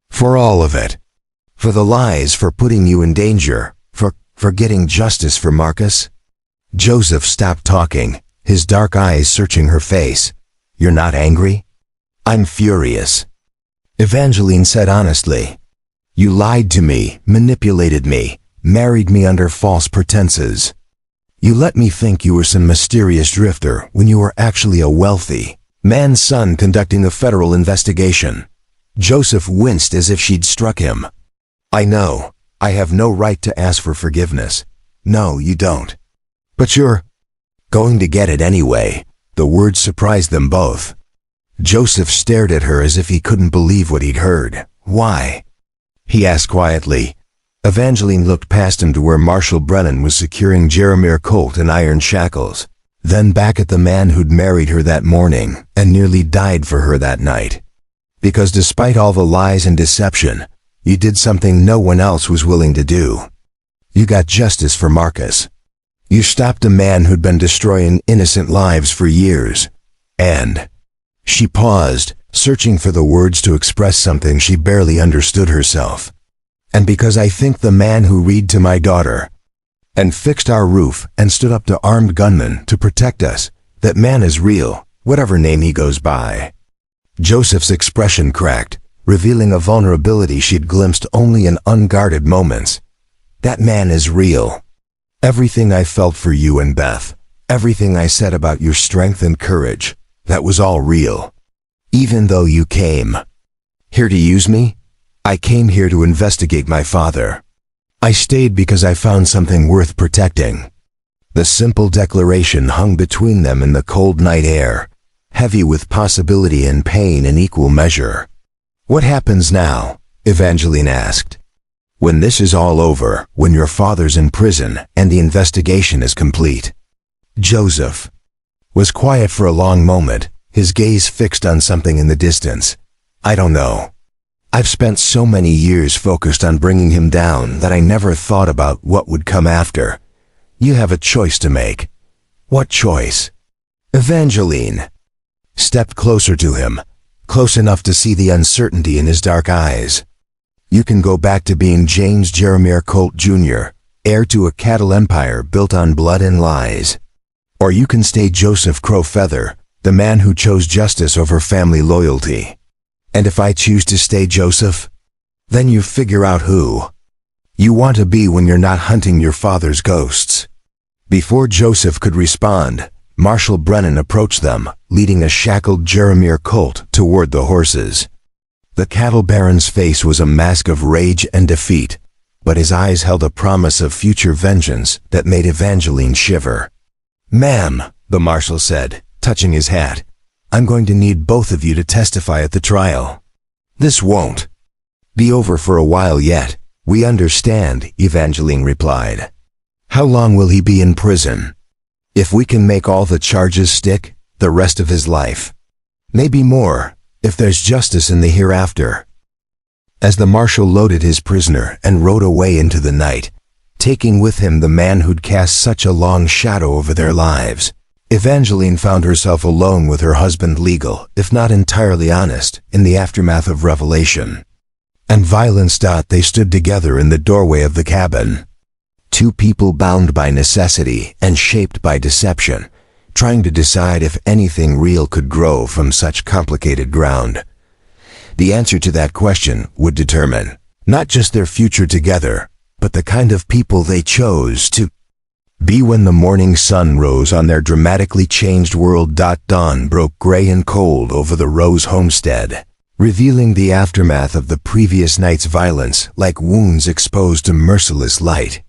For all of it. For the lies, for putting you in danger, for getting justice for Marcus. Joseph stopped talking, his dark eyes searching her face. You're not angry? I'm furious. Evangeline said honestly. You lied to me, manipulated me, married me under false pretenses. You let me think you were some mysterious drifter when you were actually a wealthy man's son conducting a federal investigation. Joseph winced as if she'd struck him. I know. I have no right to ask for forgiveness. No, you don't. But you're going to get it anyway. The words surprised them both. Joseph stared at her as if he couldn't believe what he'd heard. Why? He asked quietly. Evangeline looked past him to where Marshal Brennan was securing Jeremiah Colt in iron shackles, then back at the man who'd married her that morning and nearly died for her that night. Because despite all the lies and deception, you did something no one else was willing to do. You got justice for Marcus. You stopped a man who'd been destroying innocent lives for years. And she paused, searching for the words to express something she barely understood herself. And because I think the man who read to my daughter and fixed our roof and stood up to armed gunmen to protect us, that man is real, whatever name he goes by. Joseph's expression cracked, revealing a vulnerability she'd glimpsed only in unguarded moments. That man is real. Everything I felt for you and Beth, everything I said about your strength and courage, that was all real. Even though you came here to use me, I came here to investigate my father. I stayed because I found something worth protecting. The simple declaration hung between them in the cold night air, heavy with possibility and pain in equal measure. What happens now? Evangeline asked. When this is all over, when your father's in prison and the investigation is complete. Joseph was quiet for a long moment, his gaze fixed on something in the distance. I don't know. I've spent so many years focused on bringing him down that I never thought about what would come after. You have a choice to make. What choice? Evangeline stepped closer to him, close enough to see the uncertainty in his dark eyes. You can go back to being James Jeremiah Colt Jr., heir to a cattle empire built on blood and lies. Or you can stay Joseph Crowfeather, the man who chose justice over family loyalty. And if I choose to stay Joseph, then you figure out who you want to be when you're not hunting your father's ghosts. Before Joseph could respond, Marshal Brennan approached them, leading a shackled Jeremiah Colt toward the horses. The cattle baron's face was a mask of rage and defeat, but his eyes held a promise of future vengeance that made Evangeline shiver. Ma'am, the marshal said, touching his hat, I'm going to need both of you to testify at the trial. This won't be over for a while yet. We understand, Evangeline replied. How long will he be in prison? If we can make all the charges stick, the rest of his life. Maybe more, if there's justice in the hereafter. As the marshal loaded his prisoner and rode away into the night, taking with him the man who'd cast such a long shadow over their lives, Evangeline found herself alone with her husband, legal, if not entirely honest, in the aftermath of revelation. And violence. They stood together in the doorway of the cabin. Two people bound by necessity and shaped by deception, trying to decide if anything real could grow from such complicated ground. The answer to that question would determine not just their future together, but the kind of people they chose to be. When the morning sun rose on their dramatically changed world, dawn broke gray and cold over the Rose homestead, revealing the aftermath of the previous night's violence like wounds exposed to merciless light.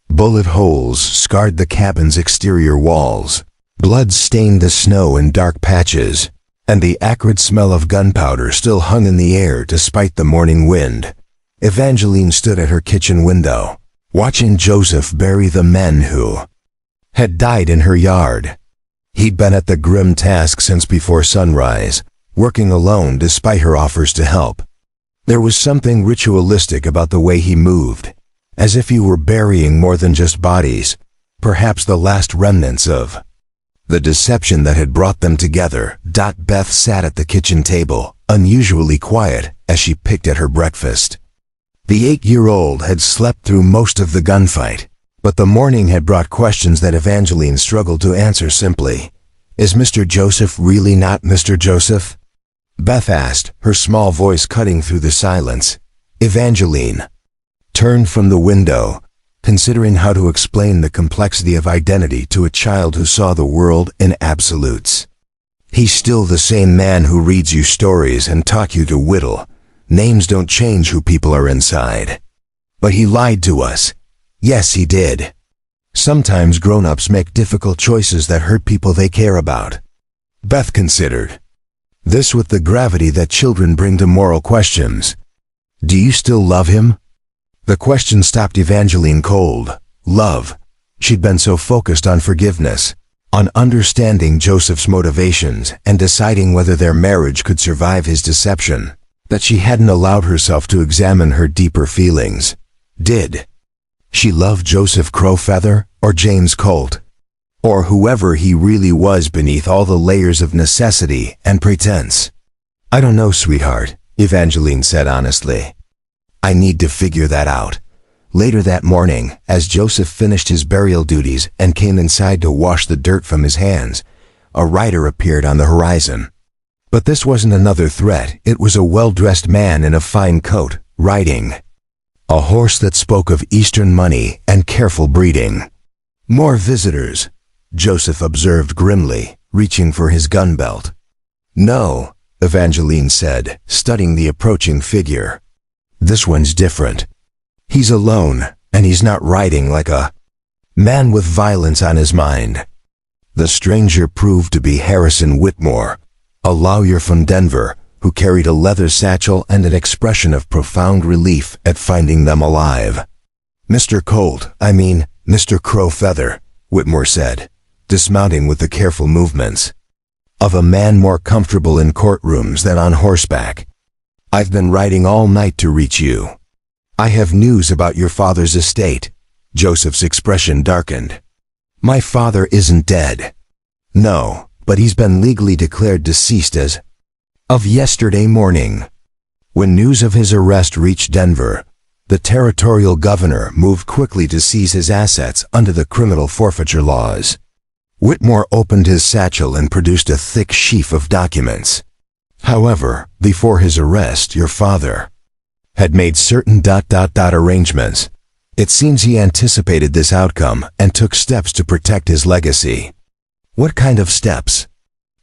Bullet holes scarred the cabin's exterior walls, blood stained the snow in dark patches, and the acrid smell of gunpowder still hung in the air despite the morning wind. Evangeline stood at her kitchen window, watching Joseph bury the men who had died in her yard. He'd been at the grim task since before sunrise, working alone despite her offers to help. There was something ritualistic about the way he moved, as if he were burying more than just bodies, perhaps the last remnants of the deception that had brought them together. Beth sat at the kitchen table, unusually quiet, as she picked at her breakfast. The 8-year-old had slept through most of the gunfight, but the morning had brought questions that Evangeline struggled to answer simply. Is Mr. Joseph really not Mr. Joseph? Beth asked, her small voice cutting through the silence. Evangeline turned from the window, considering how to explain the complexity of identity to a child who saw the world in absolutes. He's still the same man who reads you stories and taught you to whittle. Names don't change who people are inside. But he lied to us. Yes, he did. Sometimes grown-ups make difficult choices that hurt people they care about. Beth considered this with the gravity that children bring to moral questions. Do you still love him? The question stopped Evangeline cold. Love. She'd been so focused on forgiveness, on understanding Joseph's motivations and deciding whether their marriage could survive his deception, that she hadn't allowed herself to examine her deeper feelings. Did she love Joseph Crowfeather or James Colt? Or whoever he really was beneath all the layers of necessity and pretense? I don't know, sweetheart, Evangeline said honestly. I need to figure that out. Later that morning, as Joseph finished his burial duties and came inside to wash the dirt from his hands, a rider appeared on the horizon. But this wasn't another threat. It was a well-dressed man in a fine coat, riding a horse that spoke of Eastern money and careful breeding. More visitors, Joseph observed grimly, reaching for his gun belt. No, Evangeline said, studying the approaching figure. This one's different. He's alone, and he's not riding like a man with violence on his mind. The stranger proved to be Harrison Whitmore, a lawyer from Denver, who carried a leather satchel and an expression of profound relief at finding them alive. Mr. Crowfeather, Whitmore said, dismounting with the careful movements of a man more comfortable in courtrooms than on horseback. I've been riding all night to reach you. I have news about your father's estate. Joseph's expression darkened. My father isn't dead. No, but he's been legally declared deceased as of yesterday morning. When news of his arrest reached Denver, the territorial governor moved quickly to seize his assets under the criminal forfeiture laws. Whitmore opened his satchel and produced a thick sheaf of documents. However, before his arrest, your father had made certain arrangements. It seems he anticipated this outcome and took steps to protect his legacy. What kind of steps?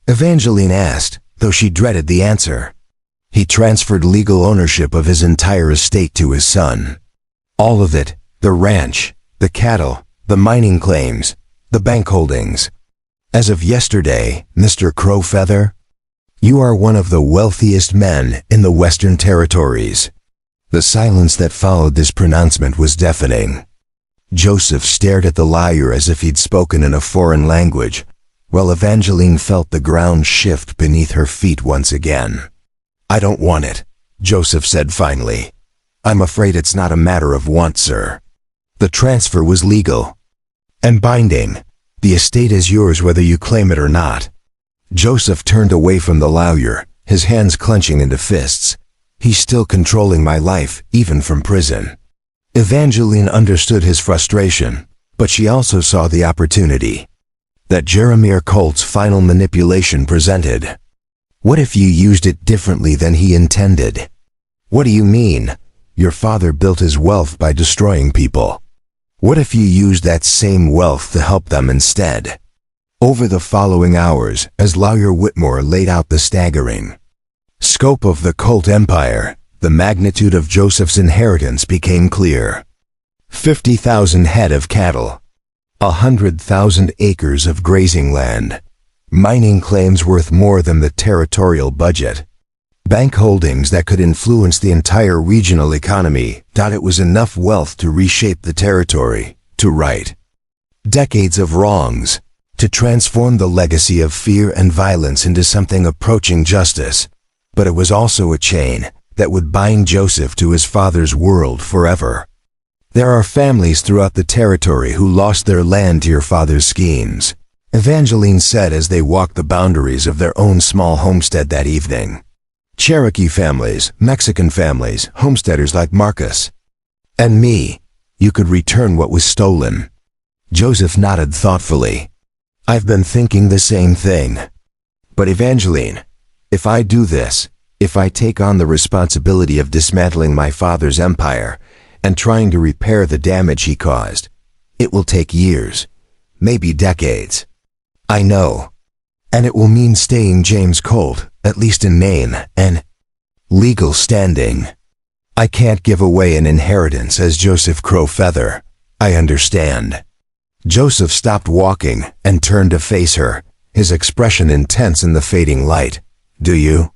Evangeline asked, though she dreaded the answer. He transferred legal ownership of his entire estate to his son. All of it, the ranch, the cattle, the mining claims, the bank holdings. As of yesterday, Mr. Crowfeather, you are one of the wealthiest men in the Western Territories. The silence that followed this pronouncement was deafening. Joseph stared at the liar as if he'd spoken in a foreign language, while Evangeline felt the ground shift beneath her feet once again. I don't want it, Joseph said finally. I'm afraid it's not a matter of want, sir. The transfer was legal and binding. The estate is yours whether you claim it or not." Joseph turned away from the lawyer, his hands clenching into fists. "He's still controlling my life, even from prison." Evangeline understood his frustration, but she also saw the opportunity that Jeremiah Colt's final manipulation presented. "What if you used it differently than he intended?" "What do you mean? Your father built his wealth by destroying people. What if you used that same wealth to help them instead?" Over the following hours, as Lawyer Whitmore laid out the staggering scope of the Colt empire, the magnitude of Joseph's inheritance became clear. 50,000 head of cattle, 100,000 acres of grazing land, mining claims worth more than the territorial budget, bank holdings that could influence the entire regional economy. It was enough wealth to reshape the territory, to right decades of wrongs, to transform the legacy of fear and violence into something approaching justice. But it was also a chain that would bind Joseph to his father's world forever. "There are families throughout the territory who lost their land to your father's schemes," Evangeline said as they walked the boundaries of their own small homestead that evening. "Cherokee families, Mexican families, homesteaders like Marcus. And me. You could return what was stolen." Joseph nodded thoughtfully. "I've been thinking the same thing. But Evangeline, if I do this, if I take on the responsibility of dismantling my father's empire and trying to repair the damage he caused, it will take years, maybe decades. I know. And it will mean staying James Colt, at least in name and legal standing. I can't give away an inheritance as Joseph Crowfeather. I understand." Joseph stopped walking and turned to face her, his expression intense in the fading light. "Do you?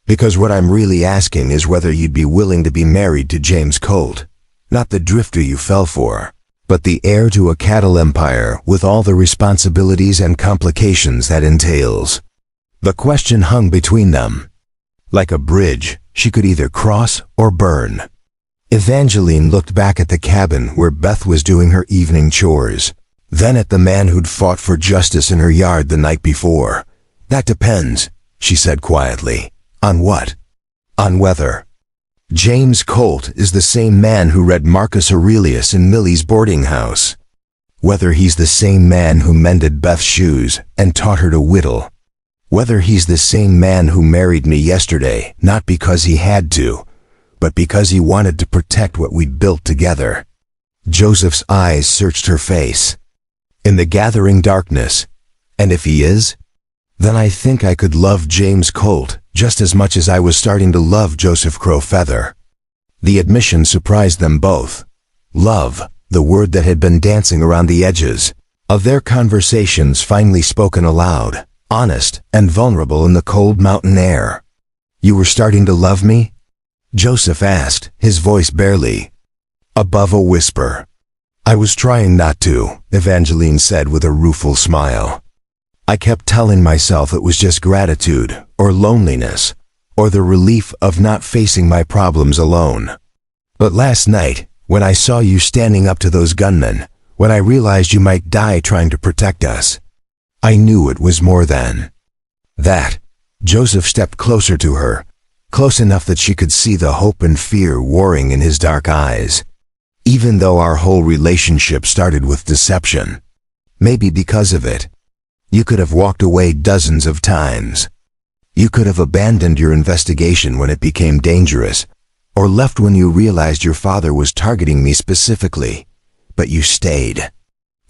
Because what I'm really asking is whether you'd be willing to be married to James Colt, not the drifter you fell for, but the heir to a cattle empire with all the responsibilities and complications that entails." The question hung between them. Like a bridge, she could either cross or burn. Evangeline looked back at the cabin where Beth was doing her evening chores, then at the man who'd fought for justice in her yard the night before. "That depends," she said quietly. "On what?" "On whether James Colt is the same man who read Marcus Aurelius in Millie's boarding house. Whether he's the same man who mended Beth's shoes and taught her to whittle. Whether he's the same man who married me yesterday, not because he had to, but because he wanted to protect what we'd built together." Joseph's eyes searched her face. In the gathering darkness, "And if he is? Then I think I could love James Colt just as much as I was starting to love Joseph Crowfeather." The admission surprised them both. Love, the word that had been dancing around the edges of their conversations, finally spoken aloud, honest and vulnerable in the cold mountain air. "You were starting to love me?" Joseph asked, his voice barely above a whisper. "I was trying not to," Evangeline said with a rueful smile. "I kept telling myself it was just gratitude, or loneliness, or the relief of not facing my problems alone. But last night, when I saw you standing up to those gunmen, when I realized you might die trying to protect us, I knew it was more than that." Joseph stepped closer to her, close enough that she could see the hope and fear warring in his dark eyes. "Even though our whole relationship started with deception, maybe because of it, you could have walked away dozens of times. You could have abandoned your investigation when it became dangerous, or left when you realized your father was targeting me specifically. But you stayed.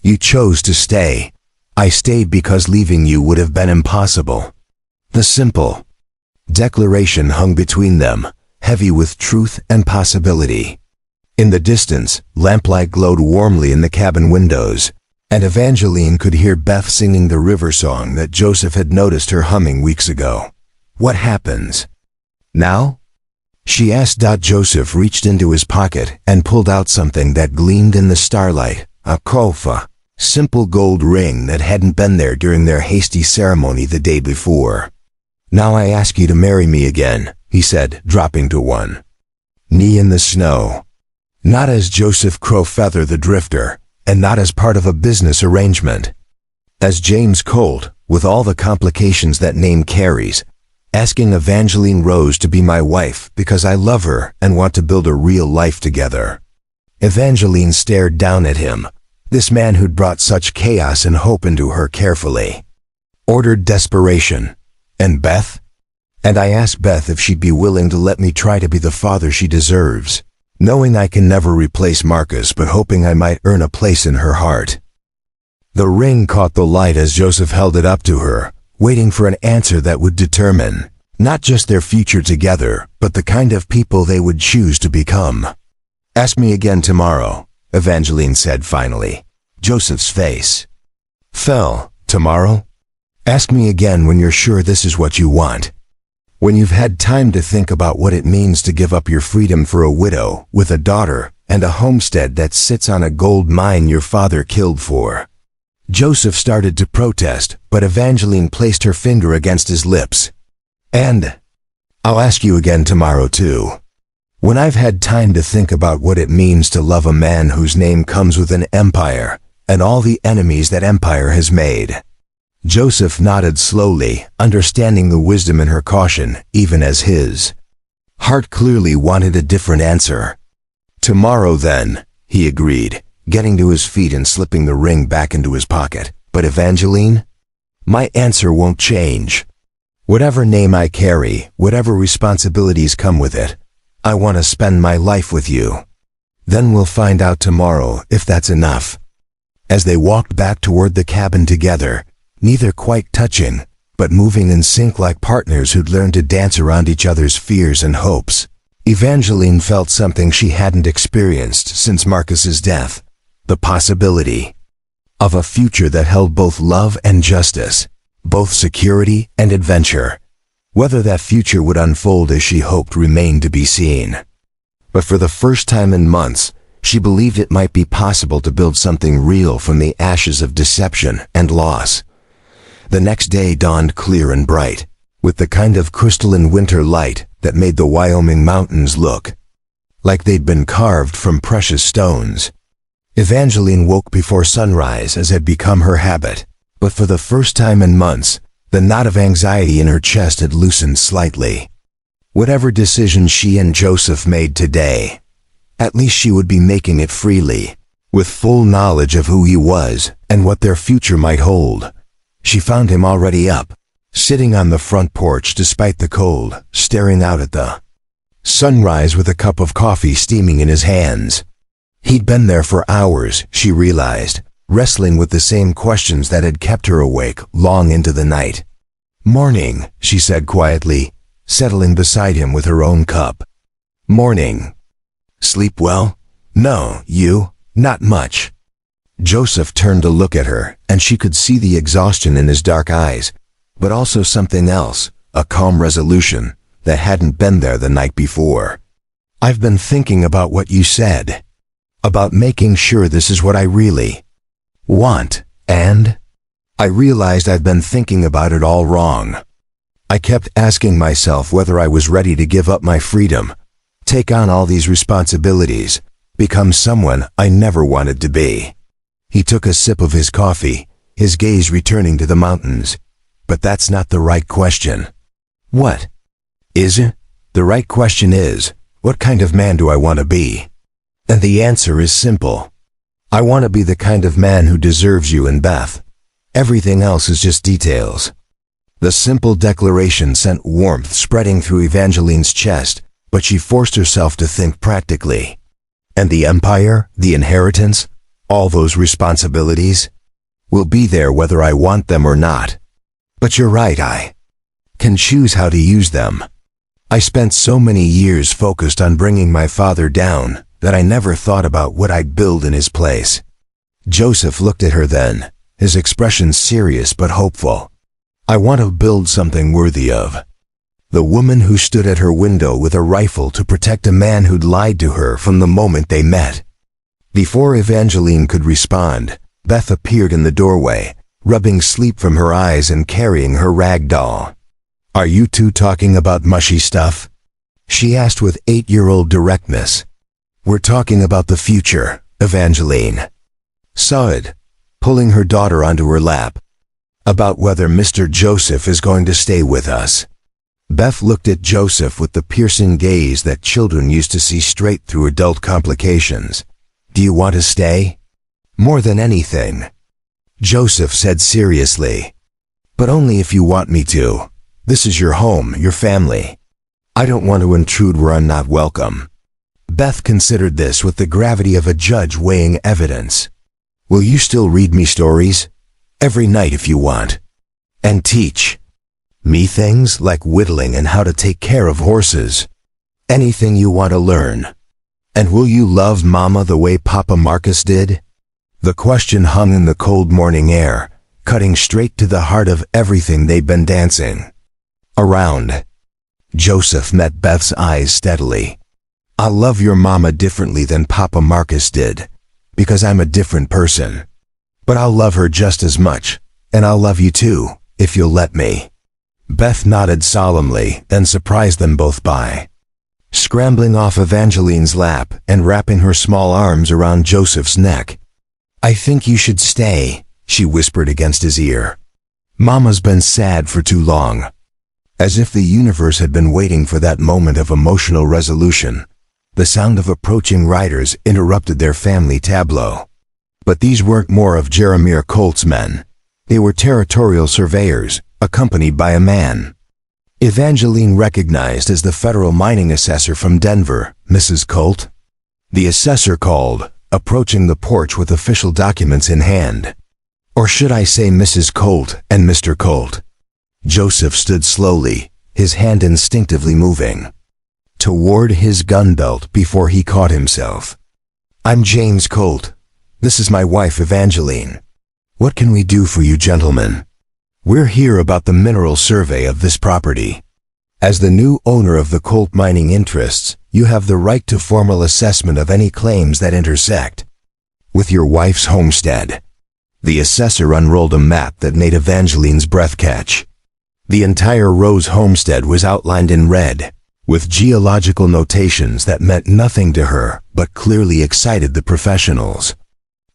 You chose to stay. I stayed because leaving you would have been impossible." The simple declaration hung between them, heavy with truth and possibility. In the distance, lamplight glowed warmly in the cabin windows, and Evangeline could hear Beth singing the river song that Joseph had noticed her humming weeks ago. "What happens now?" she asked. Joseph reached into his pocket and pulled out something that gleamed in the starlight, a kofa, simple gold ring that hadn't been there during their hasty ceremony the day before. "Now I ask you to marry me again," he said, dropping to one knee in the snow. "Not as Joseph Crowfeather the drifter, and not as part of a business arrangement. As James Colt, with all the complications that name carries, asking Evangeline Rose to be my wife because I love her and want to build a real life together. Evangeline stared down at him, this man who'd brought such chaos and hope into her carefully. Ordered desperation. And Beth? And I asked Beth if she'd be willing to let me try to be the father she deserves, knowing I can never replace Marcus but hoping I might earn a place in her heart. The ring caught the light as Joseph held it up to her, waiting for an answer that would determine not just their future together, but the kind of people they would choose to become. Ask me again tomorrow, Evangeline said finally. Joseph's face fell. Tomorrow? Ask me again when you're sure this is what you want. When you've had time to think about what it means to give up your freedom for a widow with a daughter and a homestead that sits on a gold mine your father killed for. Joseph started to protest, but Evangeline placed her finger against his lips. And I'll ask you again tomorrow too. When I've had time to think about what it means to love a man whose name comes with an empire and all the enemies that empire has made. Joseph nodded slowly, understanding the wisdom in her caution, even as his heart clearly wanted a different answer. Tomorrow then, he agreed, getting to his feet and slipping the ring back into his pocket. But Evangeline? My answer won't change. Whatever name I carry, whatever responsibilities come with it, I want to spend my life with you. Then we'll find out tomorrow if that's enough. As they walked back toward the cabin together, neither quite touching, but moving in sync like partners who'd learned to dance around each other's fears and hopes, Evangeline felt something she hadn't experienced since Marcus's death, the possibility of a future that held both love and justice, both security and adventure. Whether that future would unfold as she hoped remained to be seen. But for the first time in months, she believed it might be possible to build something real from the ashes of deception and loss. The next day dawned clear and bright, with the kind of crystalline winter light that made the Wyoming mountains look like they'd been carved from precious stones. Evangeline woke before sunrise as had become her habit, but for the first time in months, the knot of anxiety in her chest had loosened slightly. Whatever decision she and Joseph made today, at least she would be making it freely, with full knowledge of who he was and what their future might hold. She found him already up, sitting on the front porch despite the cold, staring out at the sunrise with a cup of coffee steaming in his hands. He'd been there for hours, she realized, wrestling with the same questions that had kept her awake long into the night. Morning, she said quietly, settling beside him with her own cup. Morning. Sleep well? No, you? Not much. Joseph turned to look at her, and she could see the exhaustion in his dark eyes, but also something else, a calm resolution that hadn't been there the night before. I've been thinking about what you said, about making sure this is what I really want, and I realized I'd been thinking about it all wrong. I kept asking myself whether I was ready to give up my freedom, take on all these responsibilities, become someone I never wanted to be. He took a sip of his coffee, his gaze returning to the mountains. But that's not the right question. What is it? The right question is, what kind of man do I want to be? And the answer is simple. I want to be the kind of man who deserves you and Beth. Everything else is just details. The simple declaration sent warmth spreading through Evangeline's chest, but she forced herself to think practically. And the empire, the inheritance, all those responsibilities will be there whether I want them or not. But you're right, I can choose how to use them. I spent so many years focused on bringing my father down that I never thought about what I'd build in his place. Joseph looked at her then, his expression serious but hopeful. I want to build something worthy of the woman who stood at her window with a rifle to protect a man who'd lied to her from the moment they met. Before Evangeline could respond, Beth appeared in the doorway, rubbing sleep from her eyes and carrying her rag doll. Are you two talking about mushy stuff? She asked with 8-year-old directness. We're talking about the future, Evangeline. Said, pulling her daughter onto her lap, About whether Mr. Joseph is going to stay with us. Beth looked at Joseph with the piercing gaze that children used to see straight through adult complications. Do you want to stay? More than anything. Joseph said seriously. But only if you want me to. This is your home, your family. I don't want to intrude where I'm not welcome. Beth considered this with the gravity of a judge weighing evidence. Will you still read me stories? Every night if you want. And teach me things like whittling and how to take care of horses. Anything you want to learn. And will you love Mama the way Papa Marcus did? The question hung in the cold morning air, cutting straight to the heart of everything they'd been dancing around. Joseph met Beth's eyes steadily. I'll love your mama differently than Papa Marcus did, because I'm a different person. But I'll love her just as much, and I'll love you too, if you'll let me. Beth nodded solemnly, then surprised them both by scrambling off Evangeline's lap and wrapping her small arms around Joseph's neck. I think you should stay, she whispered against his ear. Mama's been sad for too long. As if the universe had been waiting for that moment of emotional resolution, the sound of approaching riders interrupted their family tableau. But these weren't more of Jeremiah Colt's men. They were territorial surveyors, accompanied by a man Evangeline recognized as the federal mining assessor from Denver, Mrs. Colt. The assessor called, approaching the porch with official documents in hand. Or should I say Mrs. Colt and Mr. Colt? Joseph stood slowly, his hand instinctively moving toward his gun belt before he caught himself. I'm James Colt. This is my wife Evangeline. What can we do for you gentlemen? We're here about the mineral survey of this property. As the new owner of the Colt mining interests, you have the right to formal assessment of any claims that intersect with your wife's homestead. The assessor unrolled a map that made Evangeline's breath catch. The entire Rose homestead was outlined in red, with geological notations that meant nothing to her but clearly excited the professionals.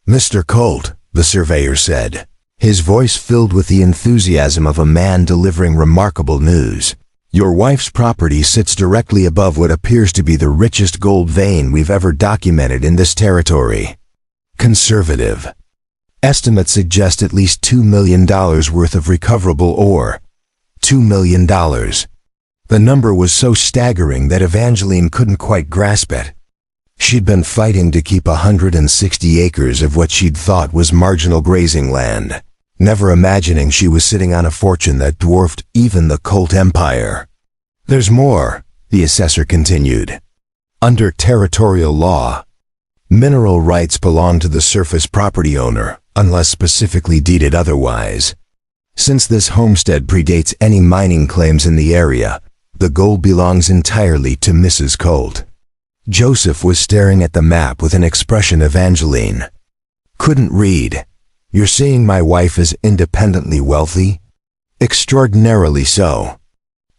Mr. Colt, the surveyor said, his voice filled with the enthusiasm of a man delivering remarkable news. Your wife's property sits directly above what appears to be the richest gold vein we've ever documented in this territory. Conservative estimates suggest at least $2 million worth of recoverable ore. $2 million. The number was so staggering that Evangeline couldn't quite grasp it. She'd been fighting to keep 160 acres of what she'd thought was marginal grazing land, never imagining she was sitting on a fortune that dwarfed even the Colt Empire. There's more, the assessor continued. Under territorial law, mineral rights belong to the surface property owner, unless specifically deeded otherwise. Since this homestead predates any mining claims in the area, the gold belongs entirely to Mrs. Colt. Joseph was staring at the map with an expression Evangeline couldn't read. You're saying my wife is independently wealthy? Extraordinarily so.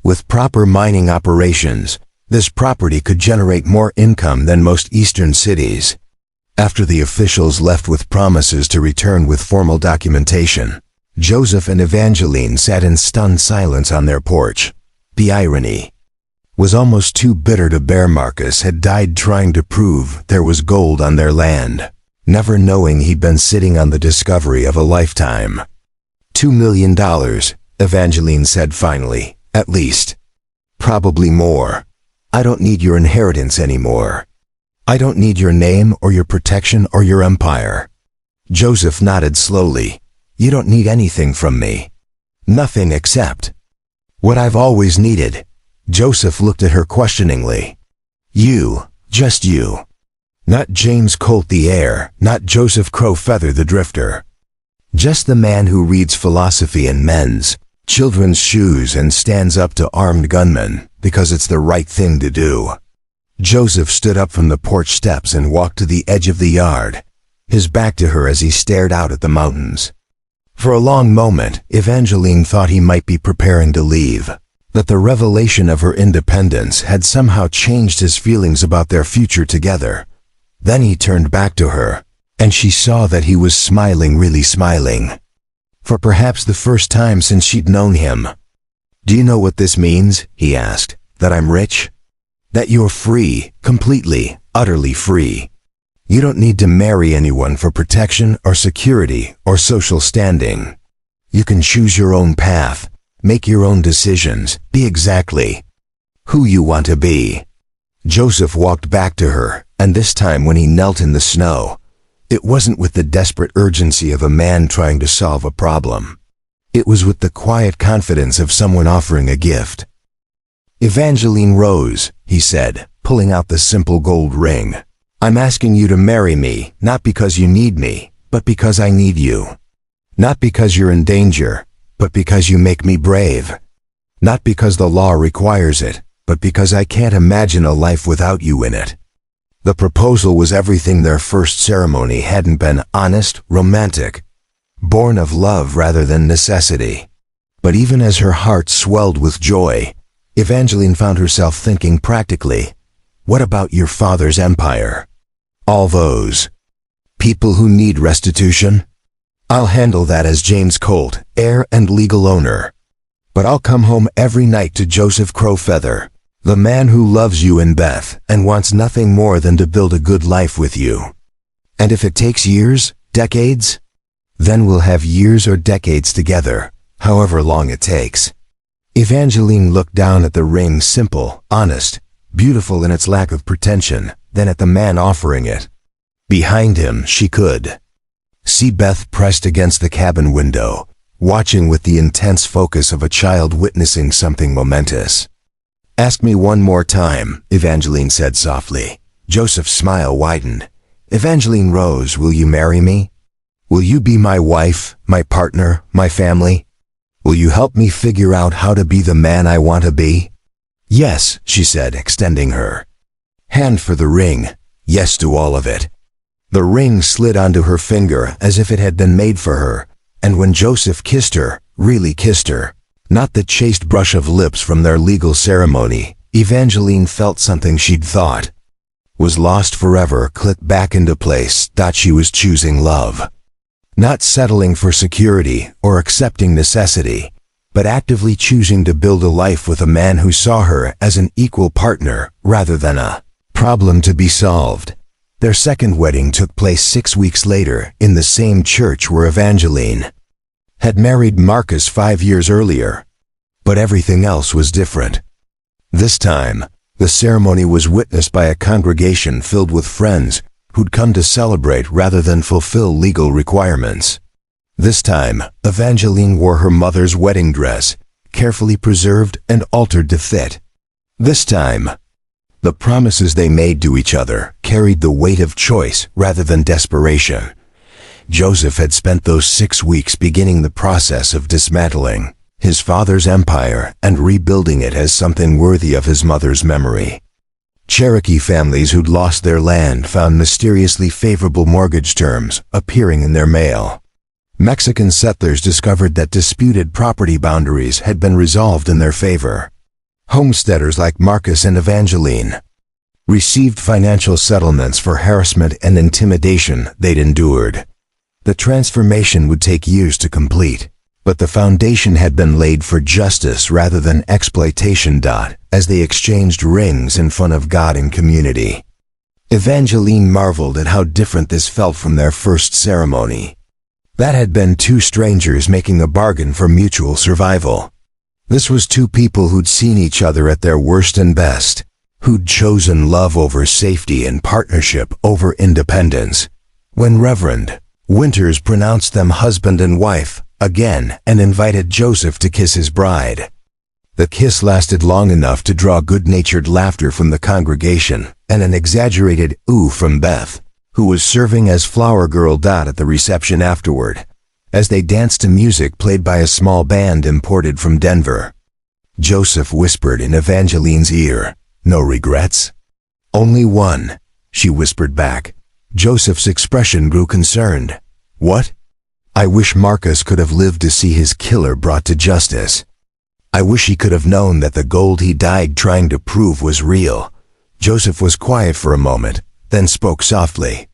With proper mining operations, this property could generate more income than most eastern cities. After the officials left with promises to return with formal documentation, Joseph and Evangeline sat in stunned silence on their porch. The irony was almost too bitter to bear. Marcus had died trying to prove there was gold on their land, never knowing he'd been sitting on the discovery of a lifetime. $2 million, Evangeline said finally, at least. Probably more. I don't need your inheritance anymore. I don't need your name or your protection or your empire. Joseph nodded slowly. You don't need anything from me. Nothing except what I've always needed. Joseph looked at her questioningly. You, just you. Not James Colt the heir, not Joseph Crowfeather the drifter. Just the man who reads philosophy in men's, children's shoes and stands up to armed gunmen because it's the right thing to do. Joseph stood up from the porch steps and walked to the edge of the yard, his back to her as he stared out at the mountains. For a long moment, Evangeline thought he might be preparing to leave, that the revelation of her independence had somehow changed his feelings about their future together. Then he turned back to her, and she saw that he was smiling, really smiling. for perhaps the first time since she'd known him. "Do you know what this means?" he asked. "That I'm rich? That you're free, completely, utterly free. You don't need to marry anyone for protection or security or social standing. You can choose your own path, make your own decisions, be exactly who you want to be." Joseph walked back to her, and this time when he knelt in the snow, it wasn't with the desperate urgency of a man trying to solve a problem. It was with the quiet confidence of someone offering a gift. "Evangeline Rose," he said, pulling out the simple gold ring. "I'm asking you to marry me, not because you need me, but because I need you. Not because you're in danger, but because you make me brave. Not because the law requires it, but because I can't imagine a life without you in it." The proposal was everything their first ceremony hadn't been: honest, romantic, born of love rather than necessity. But even as her heart swelled with joy, Evangeline found herself thinking practically, what about your father's empire? All those people who need restitution? I'll handle that as James Colt, heir and legal owner. But I'll come home every night to Joseph Crowfeather, the man who loves you in Beth and wants nothing more than to build a good life with you. And if it takes years, decades, then we'll have years or decades together, however long it takes. Evangeline looked down at the ring, simple, honest, beautiful in its lack of pretension, then at the man offering it. Behind him, she could see Beth pressed against the cabin window, watching with the intense focus of a child witnessing something momentous. "Ask me one more time," Evangeline said softly. Joseph's smile widened. "Evangeline Rose, will you marry me? Will you be my wife, my partner, my family? Will you help me figure out how to be the man I want to be?" "Yes," she said, extending her hand for the ring. "Yes to all of it." The ring slid onto her finger as if it had been made for her, and when Joseph kissed her, really kissed her, not the chaste brush of lips from their legal ceremony, Evangeline felt something she'd thought was lost forever click back into place, thought she was choosing love. Not settling for security or accepting necessity, but actively choosing to build a life with a man who saw her as an equal partner rather than a problem to be solved. Their second wedding took place 6 weeks later in the same church where Evangeline had married Marcus 5 years earlier. But everything else was different. This time, the ceremony was witnessed by a congregation filled with friends who'd come to celebrate rather than fulfill legal requirements. This time, Evangeline wore her mother's wedding dress, carefully preserved and altered to fit. This time, the promises they made to each other carried the weight of choice rather than desperation. Joseph had spent those 6 weeks beginning the process of dismantling his father's empire and rebuilding it as something worthy of his mother's memory. Cherokee families who'd lost their land found mysteriously favorable mortgage terms appearing in their mail. Mexican settlers discovered that disputed property boundaries had been resolved in their favor. Homesteaders like Marcus and Evangeline received financial settlements for harassment and intimidation they'd endured. The transformation would take years to complete, but the foundation had been laid for justice rather than exploitation. As they exchanged rings in front of God and community, Evangeline marveled at how different this felt from their first ceremony. That had been two strangers making a bargain for mutual survival. This was two people who'd seen each other at their worst and best, who'd chosen love over safety and partnership over independence. When Reverend Winters pronounced them husband and wife again and invited Joseph to kiss his bride, the kiss lasted long enough to draw good-natured laughter from the congregation and an exaggerated ooh from Beth, who was serving as flower girl. At the reception afterward, as they danced to music played by a small band imported from Denver, Joseph whispered in Evangeline's ear, "No regrets?" "Only one," she whispered back. Joseph's expression grew concerned. "What?" "I wish Marcus could have lived to see his killer brought to justice. I wish he could have known that the gold he died trying to prove was real." Joseph was quiet for a moment, then spoke softly.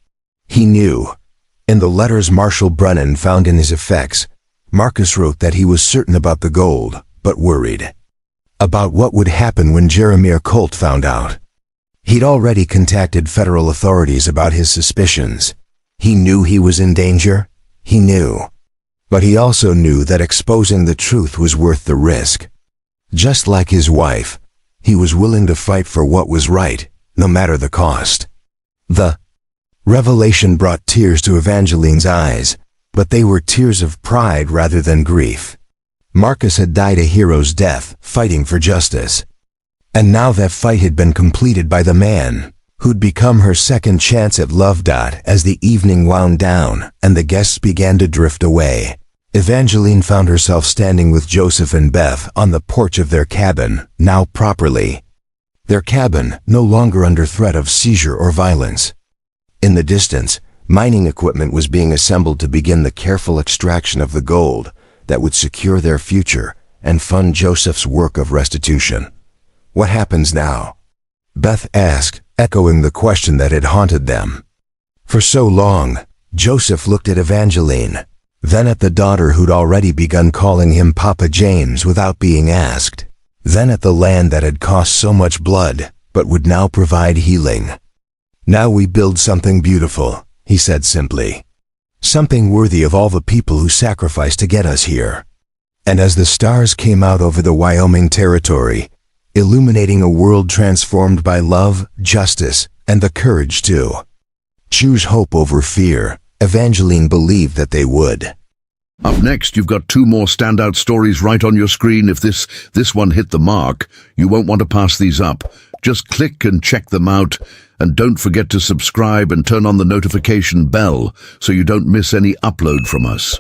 He knew, in the letters Marshall Brennan found in his effects, Marcus wrote that he was certain about the gold, but worried about what would happen when Jeremiah Colt found out. He'd already contacted federal authorities about his suspicions. He knew he was in danger. He knew. But he also knew that exposing the truth was worth the risk. Just like his wife, he was willing to fight for what was right, no matter the cost. The revelation brought tears to Evangeline's eyes, but they were tears of pride rather than grief. Marcus had died a hero's death, fighting for justice. And now that fight had been completed by the man who'd become her second chance at love. As the evening wound down and the guests began to drift away, Evangeline found herself standing with Joseph and Beth on the porch of their cabin, now properly. Their cabin, no longer under threat of seizure or violence. In the distance, mining equipment was being assembled to begin the careful extraction of the gold that would secure their future and fund Joseph's work of restitution. What happens now? Beth asked, echoing the question that had haunted them. For so long, Joseph looked at Evangeline, then at the daughter who'd already begun calling him Papa James without being asked, then at the land that had cost so much blood, but would now provide healing. Now we build something beautiful, he said simply. Something worthy of all the people who sacrificed to get us here. And as the stars came out over the Wyoming territory, illuminating a world transformed by love, justice, and the courage to choose hope over fear, Evangeline believed that they would. Up next, you've got 2 more standout stories right on your screen. If this one hit the mark, you won't want to pass these up. Just click and check them out. And don't forget to subscribe and turn on the notification bell so you don't miss any upload from us.